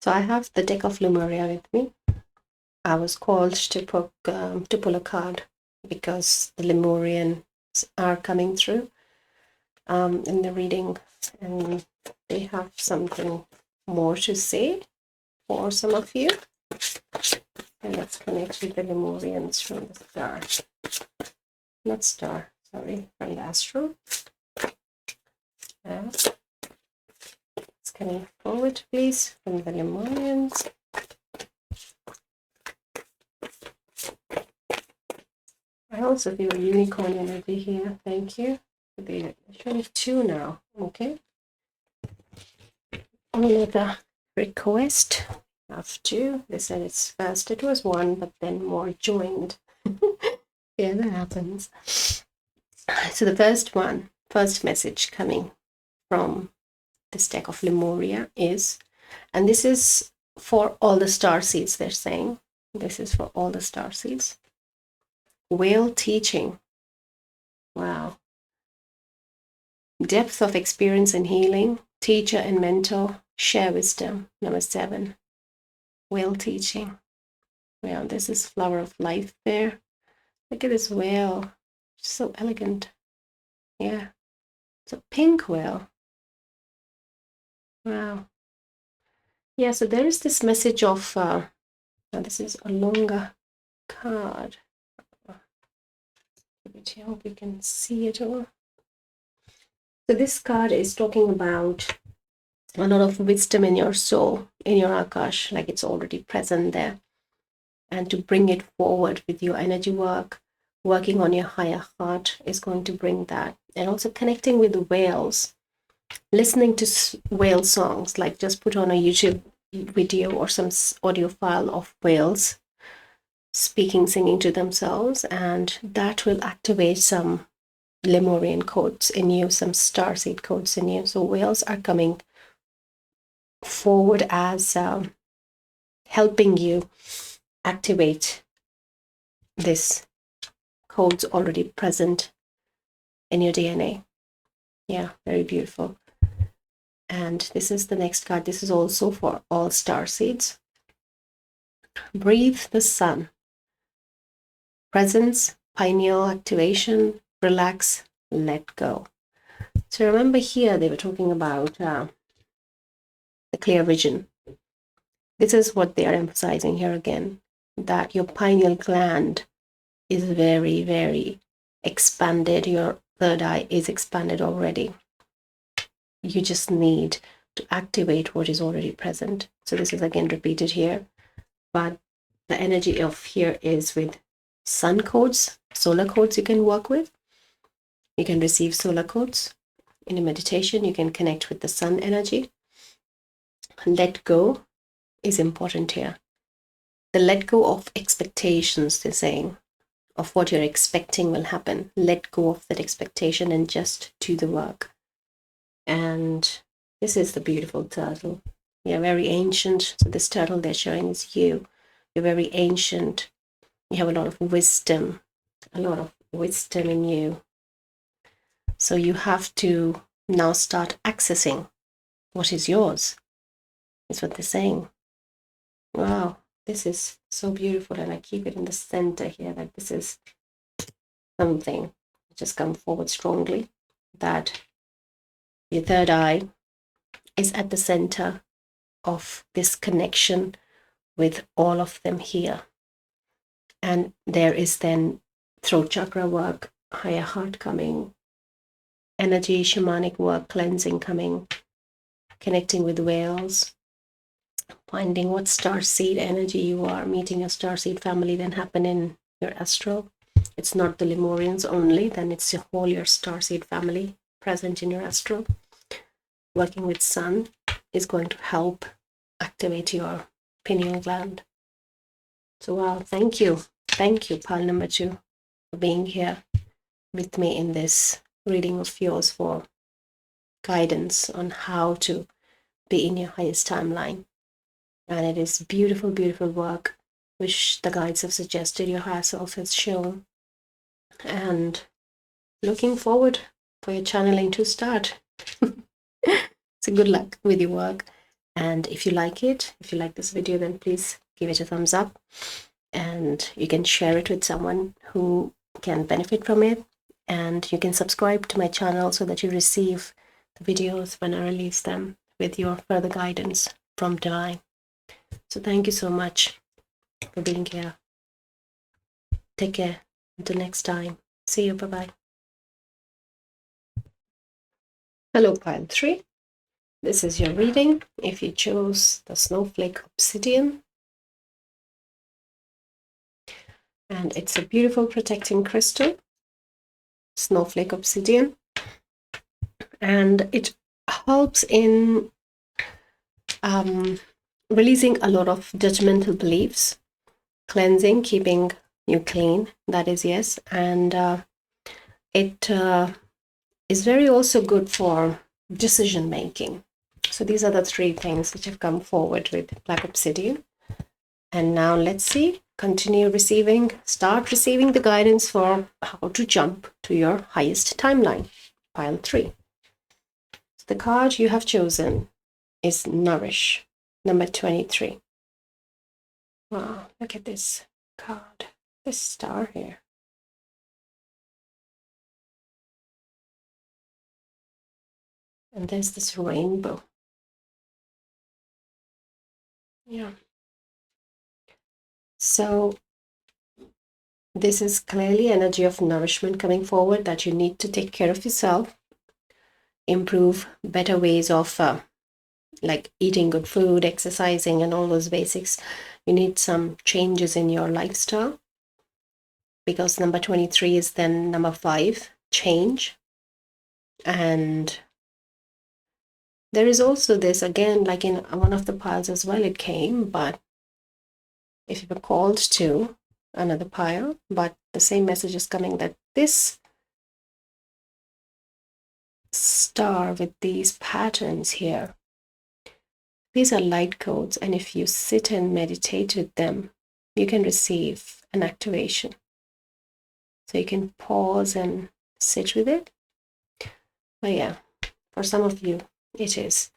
So I have the deck of Lemuria with me. I was called to pull a card because the Lemurians are coming through in the reading, and they have something more to say for some of you. And let's connect with the Lemurians from the star. Not star, sorry, from the astral. Let's connect forward, please, from the Lemurians. I also feel unicorn energy here. Thank you. They're showing 2 now. Okay. Another request. Have 2. They said it's first it was 1, but then more joined. Yeah, that happens. So the first message coming from this deck of Lemuria is, and this is for all the star seeds, they're saying. This is for all the star seeds. Whale teaching. Wow. Depth of experience and healing. Teacher and mentor. Share wisdom. Number 7. Whale teaching. Well, this is flower of life there. Look at this whale. So elegant. Yeah. It's a pink whale. Wow. Yeah, so there is this message of, now this is a longer card. I hope you can see it all. So this card is talking about a lot of wisdom in your soul, in your Akash, like it's already present there. And to bring it forward with your energy work, working on your higher heart is going to bring that. And also connecting with the whales, listening to whale songs, like just put on a YouTube video or some audio file of whales speaking, singing to themselves, and that will activate some Lemurian codes in you, some starseed codes in you. So whales are coming forward as helping you activate this codes already present in your DNA. Yeah, very beautiful. And this is the next card. This is also for all starseeds. Breathe the sun. Presence, pineal activation, relax, let go. So remember here they were talking about the clear vision. This is what they are emphasizing here again, that your pineal gland is very, very expanded. Your third eye is expanded already. You just need to activate what is already present. So this is again repeated here, but the energy of here is with sun codes, solar codes you can work with. You can receive solar codes. In a meditation, you can connect with the sun energy. Let go is important here. The let go of expectations, they're saying, of what you're expecting will happen. Let go of that expectation and just do the work. And this is the beautiful turtle. You're very ancient. So this turtle they're showing is you. You're very ancient. You have a lot of wisdom in you. So you have to now start accessing what is yours, is what they're saying. Wow, this is so beautiful. And I keep it in the center here, that this is something just come forward strongly, that your third eye is at the center of this connection with all of them here. And there is then throat chakra work, higher heart coming, energy, shamanic work, cleansing coming, connecting with whales, finding what starseed energy you are, meeting your starseed family then happen in your astral. It's not the Lemurians only, then it's your whole your starseed family present in your astral. Working with sun is going to help activate your pineal gland. So wow, thank you pile number 2 for being here with me in this reading of yours for guidance on how to be in your highest timeline. And it is beautiful, beautiful work which the guides have suggested, your higher self has shown. And looking forward for your channeling to start. So good luck with your work. And if you like this video, then please give it a thumbs up. And you can share it with someone who can benefit from it. And you can subscribe to my channel so that you receive the videos when I release them with your further guidance from Divine. So thank you so much for being here. Take care. Until next time. See you. Bye-bye. Hello, pile 3. This is your reading. If you chose the SnowflakeObsidian. And it's a beautiful protecting crystal. SnowflakeObsidian. And it helps in releasing a lot of judgmental beliefs, cleansing, keeping you clean, that is, yes. And it is very also good for decision making. So these are the 3 things which have come forward with Black Obsidian. And now let's see, start receiving the guidance for how to jump to your highest timeline, pile 3. So the card you have chosen is Nourish, number 23. Wow, look at this card, this star here. And there's this rainbow. Yeah. So this is clearly energy of nourishment coming forward, that you need to take care of yourself, improve better ways of like eating good food, exercising, and all those basics. You need some changes in your lifestyle, because number 23 is then number 5, change. And there is also this, again, like in one of the piles as well, it came, but if you were called to another pile, but the same message is coming, that this star with these patterns here, these are light codes, and if you sit and meditate with them, you can receive an activation. So you can pause and sit with it. But yeah, for some of you it is,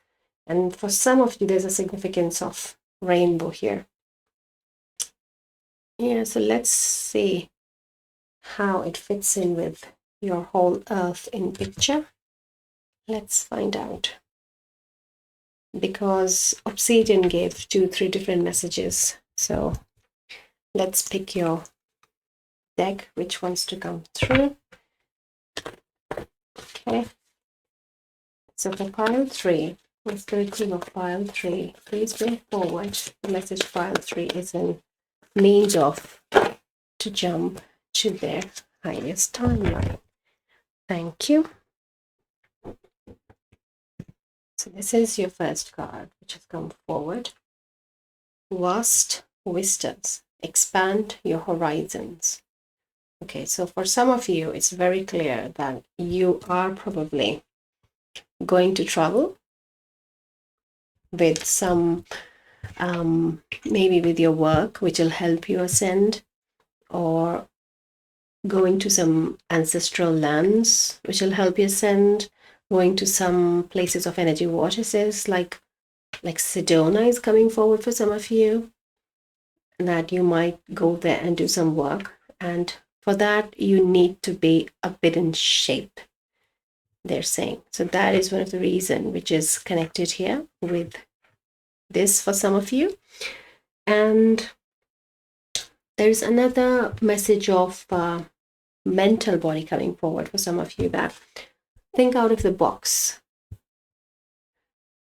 and for some of you there's a significance of rainbow here. Yeah, so let's see how it fits in with your whole earth in picture. Let's find out, because Obsidian gave 2-3 different messages. So let's pick your deck, which wants to come through. Okay, so for pile 3, what's the team of pile 3? Please bring forward the message pile 3 is in need of to jump to their highest timeline. Thank you. So this is your first card, which has come forward. Vast vistas, expand your horizons. Okay, so for some of you, it's very clear that you are probably going to travel with some, maybe with your work, which will help you ascend, or going to some ancestral lands, which will help you ascend, going to some places of energy vortices, like Sedona is coming forward for some of you, that you might go there and do some work. And for that, you need to be a bit in shape, they're saying. So that is one of the reasons which is connected here with this for some of you. And there's another message of mental body coming forward for some of you, that think out of the box,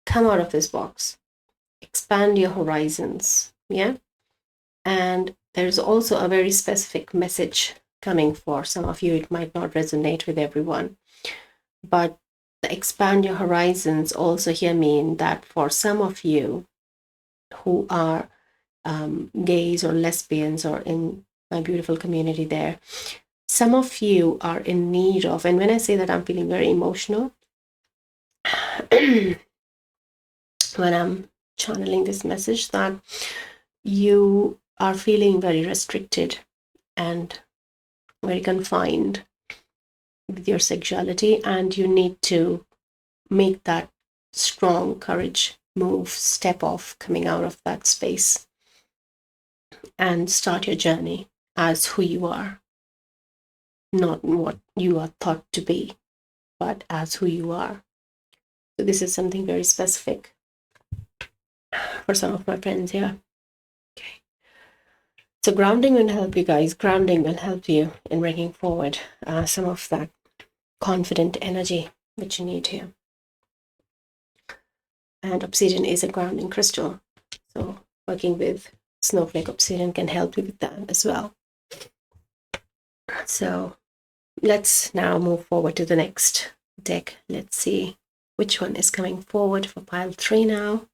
come out of this box, expand your horizons. Yeah. And there's also a very specific message coming for some of you. It might not resonate with everyone, but the expand your horizons also here mean that for some of you who are gays or lesbians, or in my beautiful community there, some of you are in need of, and when I say that, I'm feeling very emotional when I'm channeling this message, that you are feeling very restricted and very confined with your sexuality, and you need to make that strong courage move, step off, coming out of that space and start your journey as who you are, not what you are thought to be, but as who you are. So this is something very specific for some of my friends here. Okay. So grounding will help you guys. Grounding will help you in bringing forward some of that confident energy which you need here. And obsidian is a grounding crystal. So working with Snowflake Obsidian can help you with that as well. So let's now move forward to the next deck. Let's see which one is coming forward for pile 3 now.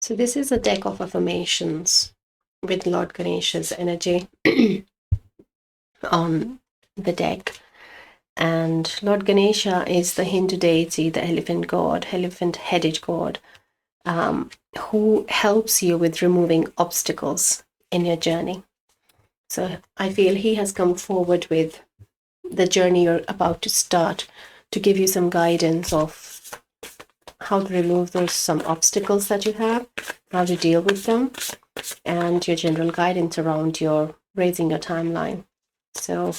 So this is a deck of affirmations with Lord Ganesha's energy on the deck. And Lord Ganesha is the Hindu deity, the elephant god, elephant-headed god, who helps you with removing obstacles in your journey. So I feel he has come forward with the journey you're about to start, to give you some guidance of how to remove some obstacles that you have, how to deal with them, and your general guidance around your raising your timeline. So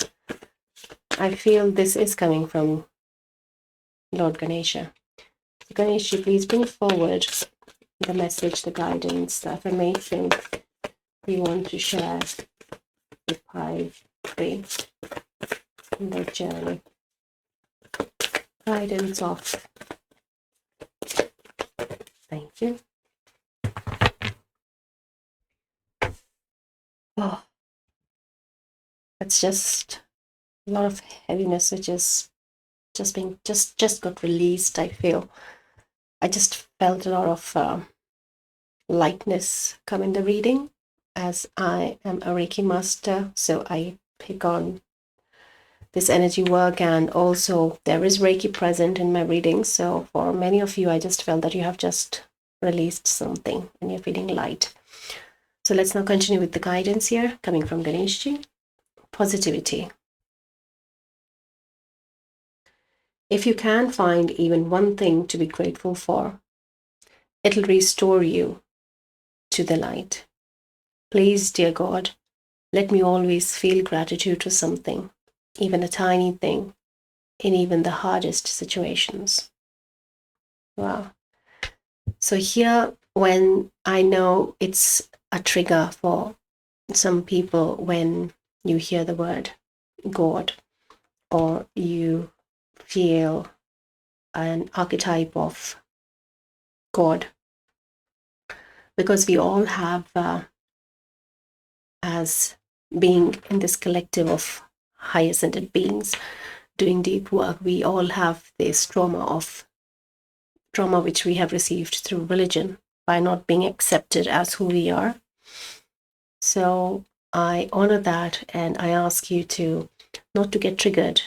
I feel this is coming from Lord Ganesha. So Ganesha, please bring forward the message, the guidance, the affirmation you want to share with pile 3 in the journey. Guidance of. Thank you. Oh, it's just a lot of heaviness, which is just got released. I feel I just felt a lot of lightness come in the reading, as I am a Reiki master, so I pick on this energy work, and also there is Reiki present in my reading. So for many of you, I just felt that you have just released something and you're feeling light. So let's now continue with the guidance here coming from Ganeshji. Positivity. If you can find even one thing to be grateful for, it'll restore you to the light. Please, dear God, let me always feel gratitude for something, even a tiny thing, in even the hardest situations. Wow. So here, when I know it's a trigger for some people, when you hear the word God, or you feel an archetype of God, because we all have, as being in this collective of high ascended beings doing deep work, we all have this trauma which we have received through religion by not being accepted as who we are. So I honor that, and I ask you to not to get triggered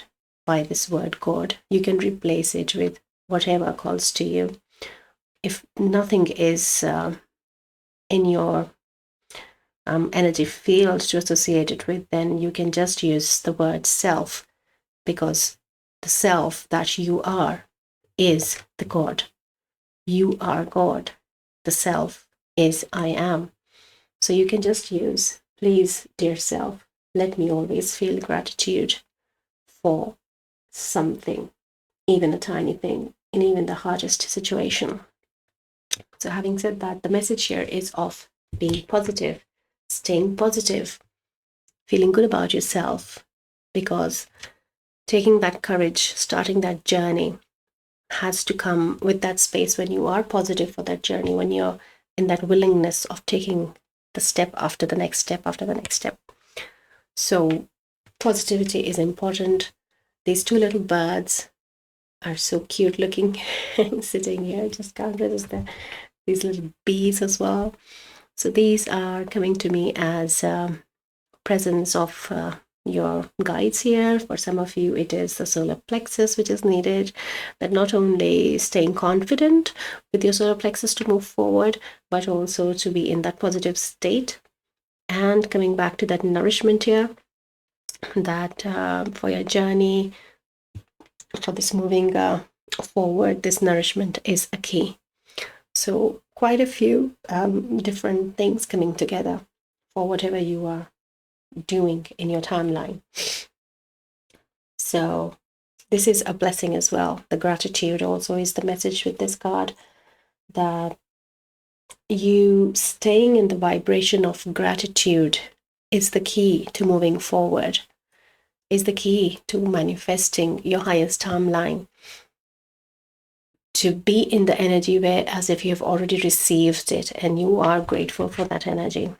by this word God. You can replace it with whatever calls to you. If nothing is in your energy field to associate it with, then you can just use the word self, because the self that you are is the God. You are God. The self is I am. So you can just use, please, dear self, let me always feel gratitude for something, even a tiny thing, in even the hardest situation. So having said that, the message here is of being positive, staying positive, feeling good about yourself, because taking that courage, starting that journey has to come with that space when you are positive for that journey, when you're in that willingness of taking the step after the next step after the next step. So positivity is important. These two little birds are so cute looking sitting here. Just can't resist these little bees as well. So these are coming to me as presence of your guides here. For some of you, it is the solar plexus which is needed, that not only staying confident with your solar plexus to move forward, but also to be in that positive state. And coming back to that nourishment here, that for your journey, for this moving forward, this nourishment is a key. So quite a few different things coming together for whatever you are doing in your timeline. So this is a blessing as well. The gratitude also is the message with this card, that you staying in the vibration of gratitude is the key to moving forward, is the key to manifesting your highest timeline. To be in the energy where as if you have already received it and you are grateful for that energy.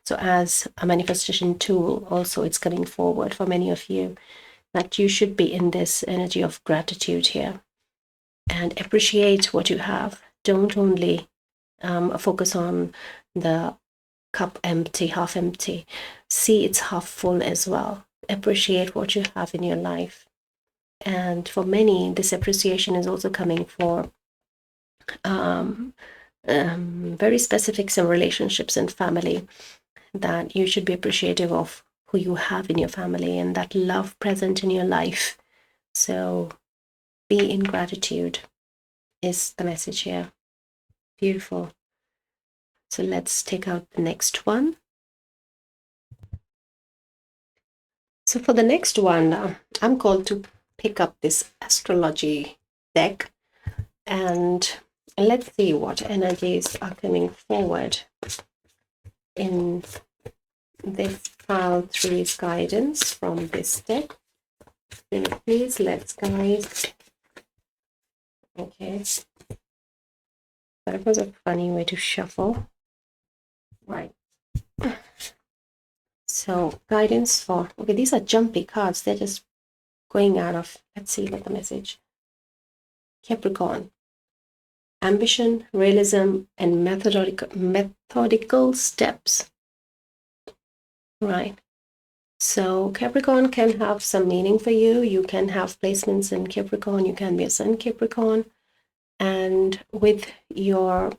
So as a manifestation tool, also it's coming forward for many of you, that you should be in this energy of gratitude here and appreciate what you have. Don't only focus on the cup empty, half empty. See it's half full as well. Appreciate what you have in your life. And for many, this appreciation is also coming for very specific some relationships and family, that you should be appreciative of who you have in your family and that love present in your life. So be in gratitude is the message here. Beautiful. So let's take out the next one. So for the next one, I'm called to pick up this astrology deck, and let's see what energies are coming forward in this file 3's guidance from this deck. Please, let's guys. Okay. That was a funny way to shuffle. Right. So guidance for, okay, these are jumpy cards. They're just going out of, let's see what the message. Capricorn. Ambition, realism, and methodical steps. Right. So Capricorn can have some meaning for you. You can have placements in Capricorn. You can be a Sun Capricorn. And with your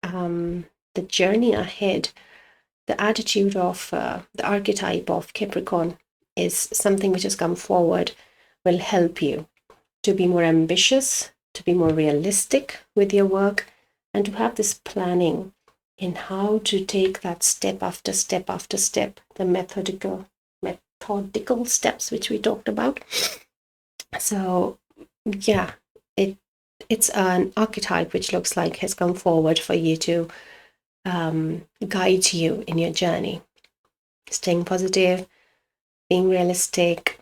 the journey ahead, the attitude of the archetype of Capricorn is something which has come forward, will help you to be more ambitious, to be more realistic with your work, and to have this planning in how to take that step after step after step, the methodical steps which we talked about. So yeah, it's an archetype which looks like has come forward for you to guide you in your journey, staying positive, being realistic,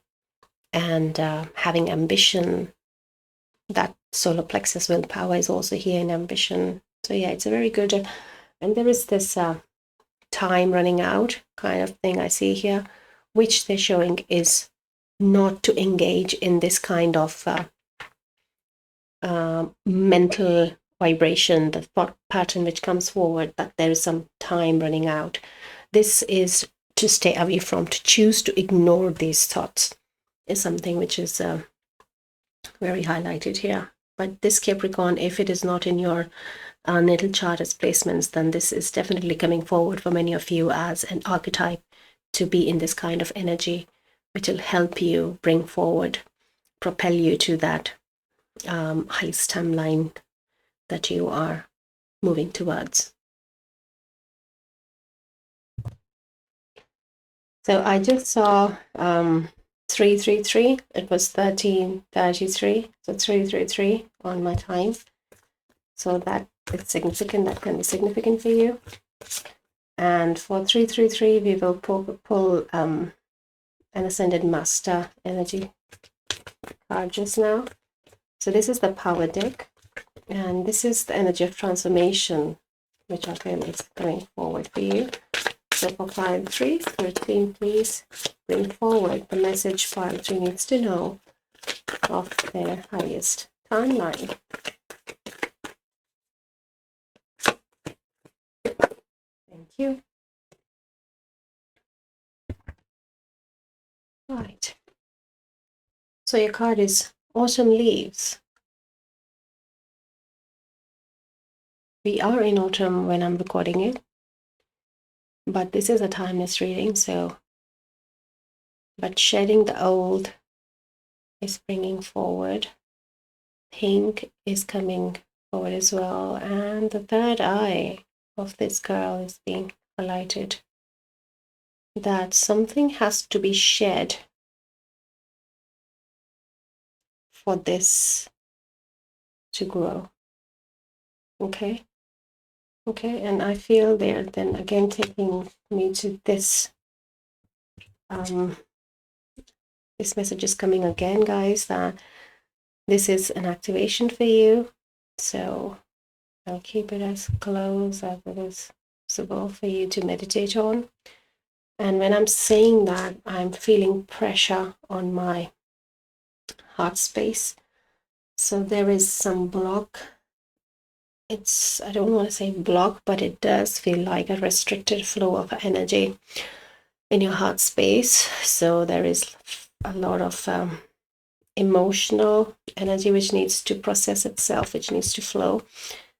and having ambition. That solar plexus willpower is also here in ambition. So yeah, it's a very good, and there is this time running out kind of thing I see here, which they're showing is not to engage in this kind of mental vibration, the thought pattern which comes forward, that there is some time running out. This is to stay away from, to choose to ignore these thoughts, is something which is very highlighted here. But this Capricorn, if it is not in your natal chart as placements, then this is definitely coming forward for many of you as an archetype to be in this kind of energy, which will help you bring forward, propel you to that highest timeline that you are moving towards. So I just saw 333. It was 1333. So 333 on my time. So that is significant. That can be significant for you. And for 333, we will pull an Ascended Master energy card just now. So this is the Power deck. And this is the energy of transformation, which I feel is coming forward for you. So for pile 3, 13, please bring forward the message pile 3 needs to know of their highest timeline. Thank you. Right. So your card is Autumn Leaves. We are in autumn when I'm recording it, but this is a timeless reading, so, but shedding the old is bringing forward. Pink is coming forward as well, and the third eye of this girl is being highlighted. That something has to be shed for this to grow. Okay. Okay, and I feel there then again taking me to this. This message is coming again, guys, that this is an activation for you. So I'll keep it as close as it is possible for you to meditate on. And when I'm saying that, I'm feeling pressure on my heart space. So there is some block. I don't want to say block, but it does feel like a restricted flow of energy in your heart space. So there is a lot of emotional energy which needs to process itself, which needs to flow.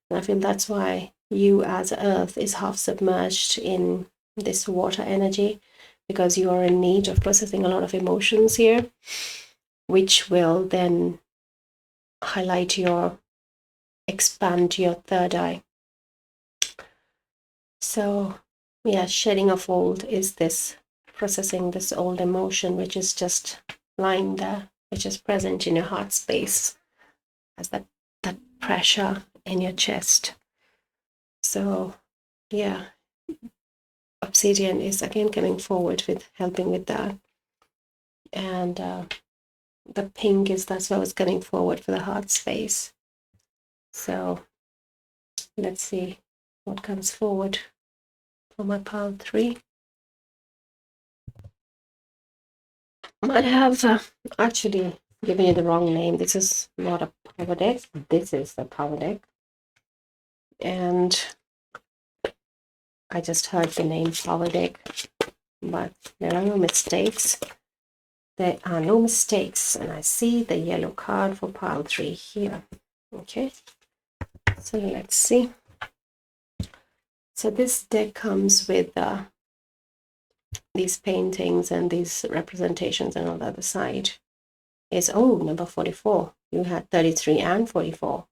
And I feel that's why you as Earth is half submerged in this water energy, because you are in need of processing a lot of emotions here, which will then expand your third eye. So yeah, shedding of old is this processing this old emotion, which is just lying there, which is present in your heart space as that pressure in your chest. So yeah, Obsidian is again coming forward with helping with that. And the pink is that's what was coming forward for the heart space. So let's see what comes forward for my pile 3. I have actually given you the wrong name. This is not a power deck. This is the power deck. And I just heard the name power deck, but there are no mistakes. There are no mistakes. And I see the yellow card for pile 3 here. Okay. So let's see. So this deck comes with these paintings and these representations, and on the other side is, oh, number 44. You had 33 and 44.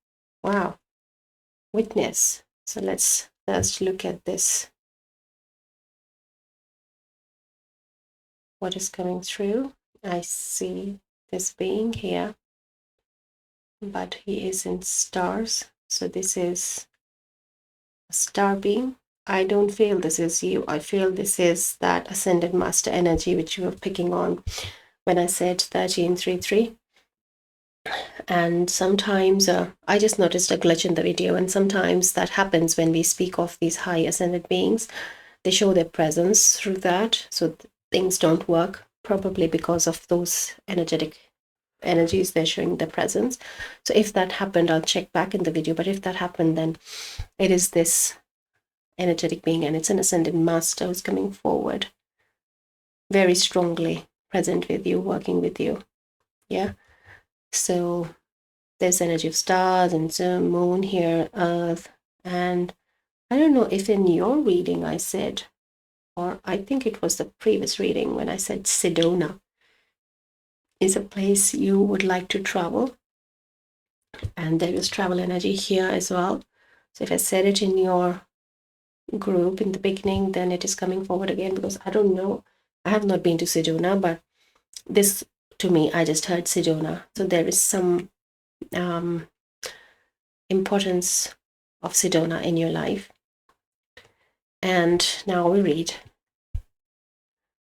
Wow. Witness. So let's look at this. What is coming through? I see this being here, but he is in stars. So this is a star being. I don't feel this is you. I feel this is that Ascended Master energy which you were picking on when I said 1333. And sometimes I just noticed a glitch in the video, and sometimes that happens when we speak of these high ascended beings. They show their presence through that, so things don't work, probably because of those energetic energies. They're showing their presence. So if that happened, I'll check back in the video, but if that happened, then it is this energetic being, and it's an Ascended Master who's coming forward very strongly present with you, working with you. Yeah. So there's energy of stars and sun, moon here, earth, and I don't know if in your reading I said, or I think it was the previous reading when I said Sedona is a place you would like to travel, and there is travel energy here as well. So if I said it in your group in the beginning, then it is coming forward again, because I don't know, I have not been to Sedona, but this, to me, I just heard Sedona. So there is some importance of Sedona in your life. And now we read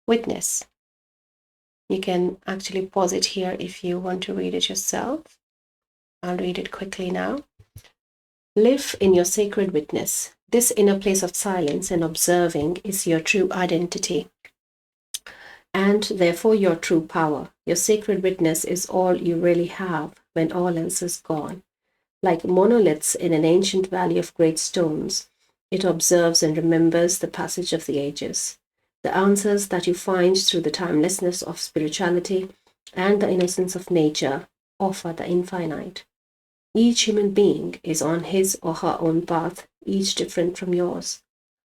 witness. You can actually pause it here if you want to read it yourself. I'll read it quickly now. Live in your sacred witness. This inner place of silence and observing is your true identity, and therefore your true power. Your sacred witness is all you really have when all else is gone. Like monoliths in an ancient valley of great stones, it observes and remembers the passage of the ages. The answers that you find through the timelessness of spirituality and the innocence of nature offer the infinite. Each human being is on his or her own path, each different from yours.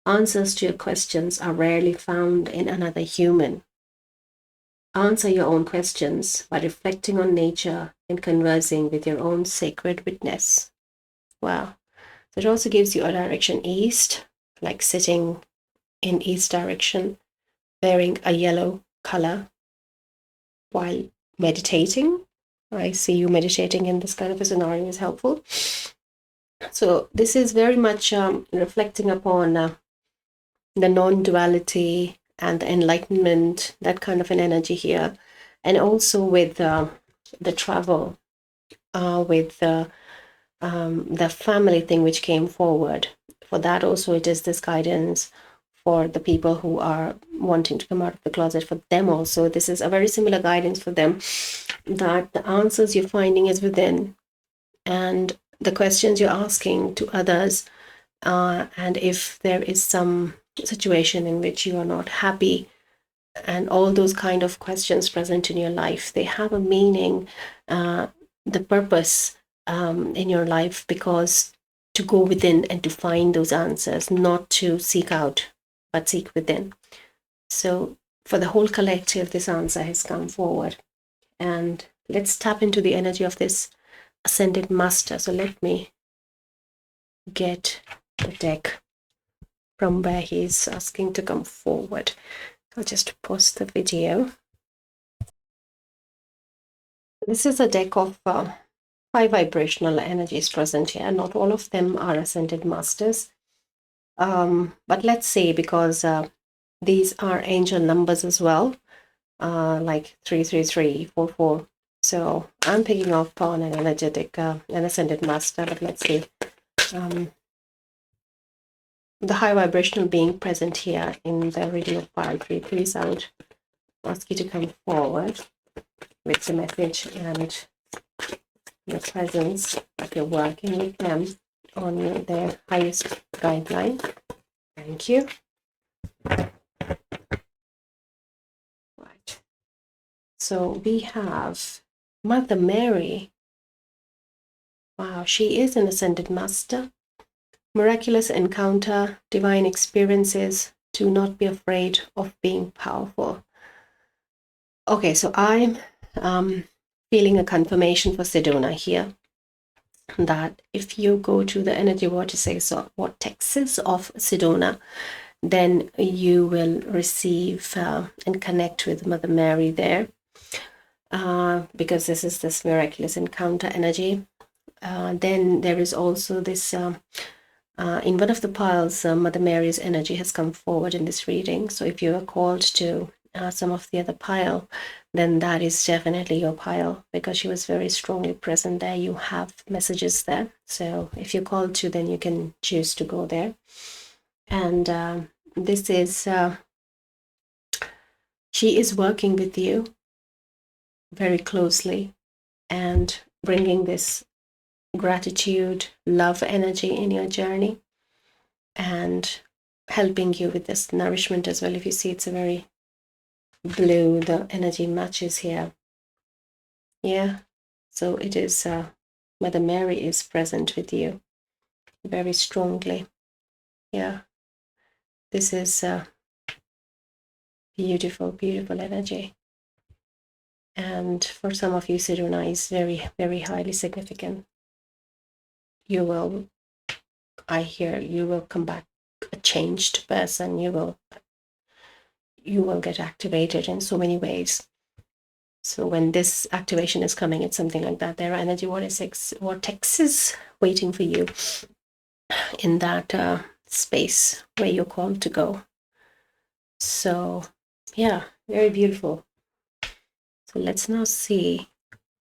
Answers to your questions are rarely found in another human. Answer your own questions by reflecting on nature and conversing with your own sacred witness. Wow. So it also gives you a direction east, like sitting in east direction, wearing a yellow color while meditating. I see you meditating in this kind of a scenario is helpful. So this is very much reflecting upon the non-duality and the enlightenment, that kind of an energy here. And also with the travel, with the family thing which came forward. For that also, it is this guidance for the people who are wanting to come out of the closet. For them also, this is a very similar guidance for them, that the answers you're finding is within, and the questions you're asking to others, and if there is some situation in which you are not happy, and all those kind of questions present in your life, they have a meaning, the purpose in your life, because to go within and to find those answers, not to seek out, but seek within. So for the whole collective, this answer has come forward. And let's tap into the energy of this ascended master. So let me get the deck from where he's asking to come forward. I'll just pause the video. This is a deck of 5 vibrational energies present here. Not all of them are ascended masters. But let's say, because these are angel numbers as well, like 333, 44. So I'm picking up on an energetic, an ascended master, but let's see. The high vibrational being present here in the reading of pile 3, please, I would ask you to come forward with the message and your presence, that you're working with them on their highest guideline. Thank you. Right. So we have Mother Mary. Wow, she is an ascended master. Miraculous encounter, divine experiences. Do not be afraid of being powerful. Okay, so I'm feeling a confirmation for Sedona here, that if you go to the energy vortices of Sedona, then you will receive and connect with Mother Mary there, because this is this miraculous encounter energy. Then there is also this, in one of the piles, Mother Mary's energy has come forward in this reading. So if you are called to some of the other pile, then that is definitely your pile, because she was very strongly present there. You have messages there. So if you're called to, then you can choose to go there. And this is, she is working with you very closely and bringing this gratitude, love energy in your journey, and helping you with this nourishment as well. If you see, it's a very blue, the energy matches here. Yeah, so it is Mother Mary is present with you very strongly. Yeah, this is beautiful, beautiful energy. And for some of you, Sedona is very, very highly significant. You will, I hear, you will come back a changed person. You will get activated in so many ways. So when this activation is coming, it's something like that. There are energy vortexes waiting for you in that space where you're called to go. So yeah, very beautiful. So let's now see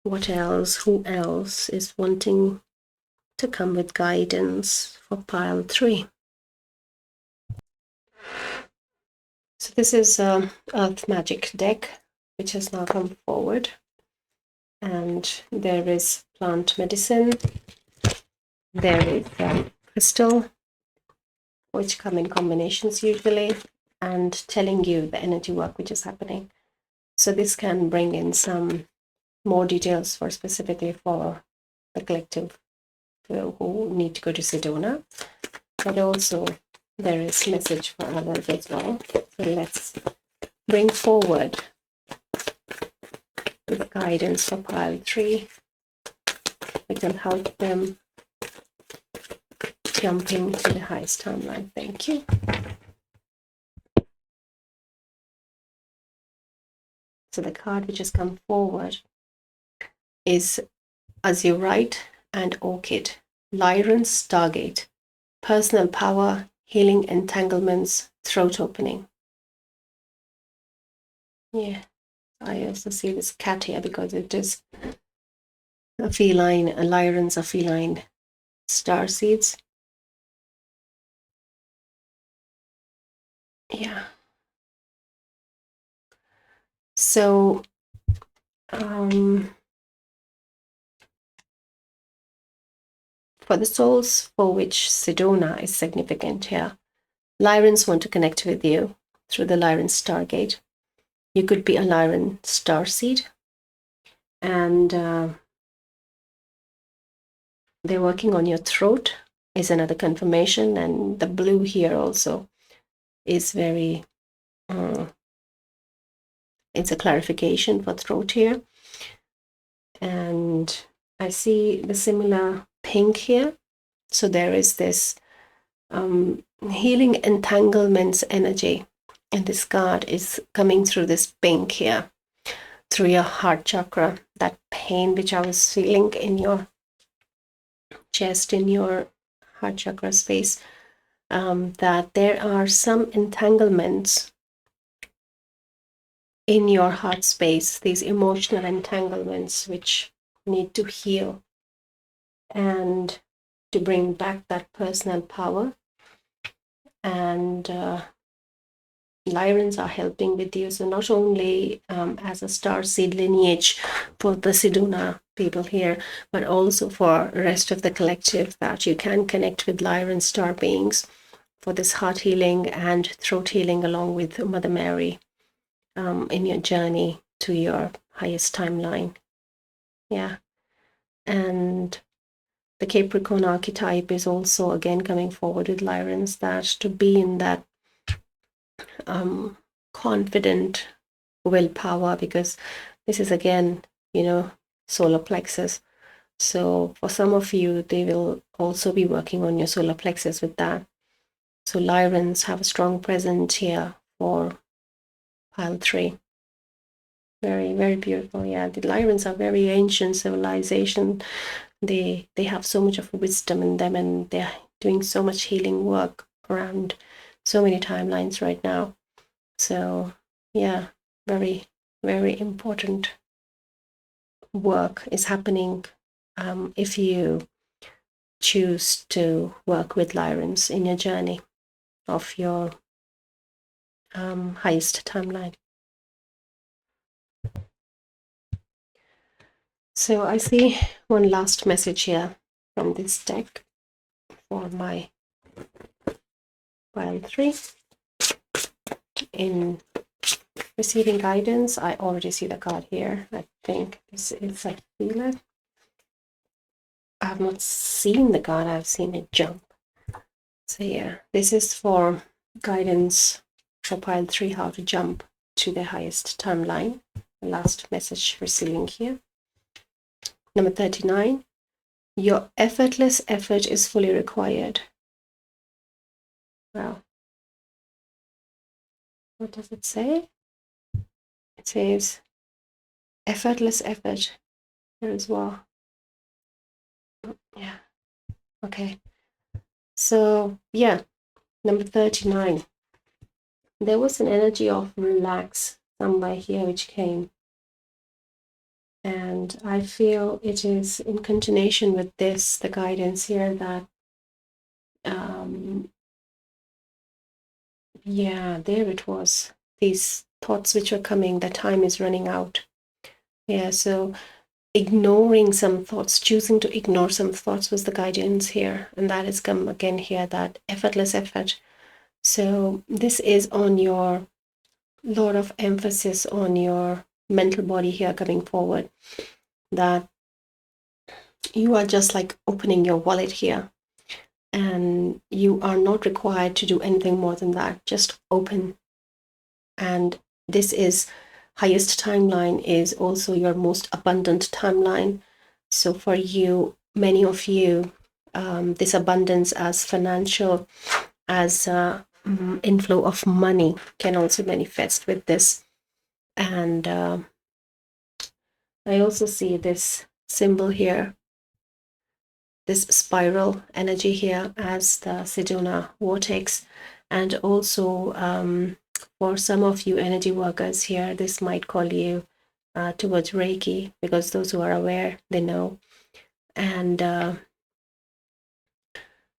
what else, who else is wanting to come with guidance for pile 3. So this is Earth Magic deck, which has now come forward. And there is plant medicine. There is crystal, which come in combinations usually, and telling you the energy work which is happening. So this can bring in some more details for specifically for the collective who need to go to Sedona, but also there is message for others as well. So let's bring forward with guidance for pile 3. We can help them jumping to the highest timeline. Thank you. So the card which has come forward is Azurite and Orchid, Lyran's Stargate, personal power, healing entanglements, throat opening. Yeah, I also see this cat here because it is a feline, Lyran's a feline star seeds. Yeah. So, for the souls for which Sedona is significant here, Lyrans want to connect with you through the Lyran Stargate. You could be a Lyran starseed, and they're working on your throat is another confirmation, and the blue here also is very it's a clarification for throat here. And I see the similar pink here. So there is this healing entanglements energy, and this card is coming through this pink here, through your heart chakra, that pain which I was feeling in your chest, in your heart chakra space, that there are some entanglements in your heart space, these emotional entanglements which need to heal and to bring back that personal power. And Lyrans are helping with you. So not only as a star seed lineage for the Sedona people here, but also for the rest of the collective, that you can connect with Lyran star beings for this heart healing and throat healing along with Mother Mary in your journey to your highest timeline. Yeah. And the Capricorn archetype is also again coming forward with Lyrans, that to be in that confident willpower, because this is again, solar plexus. So for some of you, they will also be working on your solar plexus with that. So Lyrans have a strong presence here for pile 3. Very, very beautiful. Yeah, the Lyrans are very ancient civilization. They have so much of wisdom in them, and they're doing so much healing work around so many timelines right now. So yeah, very, very important work is happening if you choose to work with Lyrans in your journey of your highest timeline. So I see one last message here from this deck for my pile 3 in receiving guidance. I already see the card here. I think this is, I feel it. I have not seen the card, I've seen it jump. So yeah, this is for guidance for pile 3, how to jump to the highest timeline. The last message receiving here. Number 39, your effortless effort is fully required. Wow. What does it say? It says effortless effort here as well. Yeah. Okay. So yeah, number 39. There was an energy of relax somewhere here which came. And I feel it is in continuation with this, the guidance here that, yeah, there it was. These thoughts which were coming, the time is running out. Yeah, so ignoring some thoughts, choosing to ignore some thoughts was the guidance here. And that has come again here, that effortless effort. So this is on your lot of emphasis on your mental body here coming forward, that you are just like opening your wallet here, and you are not required to do anything more than that. Just open. And this is highest timeline is also your most abundant timeline. So for you, many of you, this abundance as financial, as inflow of money can also manifest with this. And I also see this symbol here, this spiral energy here as the Sedona vortex. And also for some of you energy workers here, this might call you towards Reiki, because those who are aware, they know. And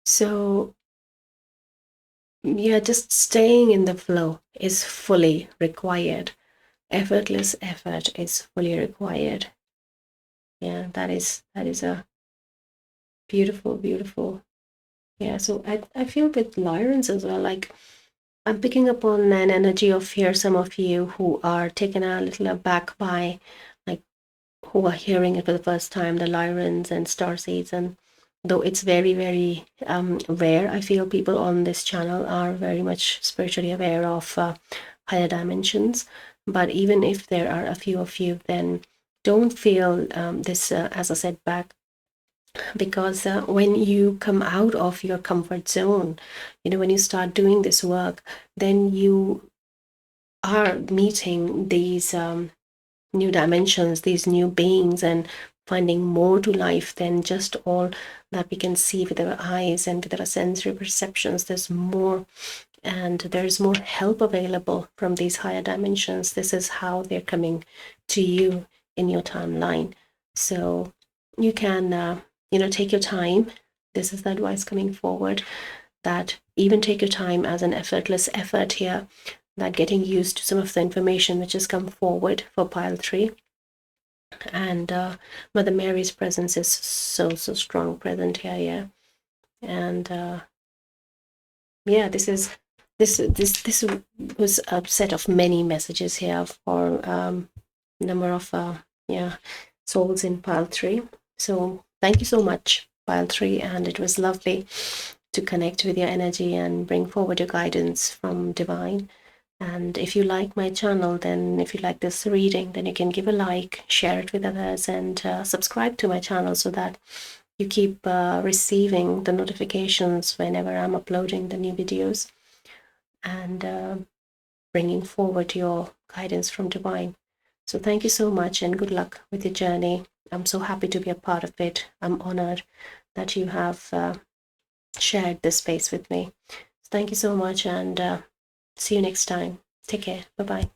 so yeah, just staying in the flow is fully required. Effortless effort is fully required. Yeah, that is a beautiful. Yeah, so I feel with Lyrans as well, like I'm picking up on an energy of here, some of you who are taken a little aback by, like, who are hearing it for the first time, the Lyrans and starseeds. And though it's very rare, I feel people on this channel are very much spiritually aware of higher dimensions. But even if there are a few of you, then don't feel this as a setback, because when you come out of your comfort zone, when you start doing this work, then you are meeting these new dimensions, these new beings, and finding more to life than just all that we can see with our eyes and with our sensory perceptions. There's more, and there's more help available from these higher dimensions. This is how they're coming to you in your timeline. So you can take your time. This is the advice coming forward, that even take your time as an effortless effort here, that getting used to some of the information which has come forward for pile 3. And Mother Mary's presence is so strong present here. Yeah. And yeah, this was a set of many messages here for number of souls in pile 3. So thank you so much, pile 3, and it was lovely to connect with your energy and bring forward your guidance from divine. And if you like my channel, then if you like this reading, then you can give a like, share it with others, and subscribe to my channel so that you keep receiving the notifications whenever I'm uploading the new videos and bringing forward your guidance from divine. So thank you so much, and good luck with your journey. I'm so happy to be a part of it. I'm honored that you have shared this space with me. Thank you so much, and see you next time. Take care. Bye-bye.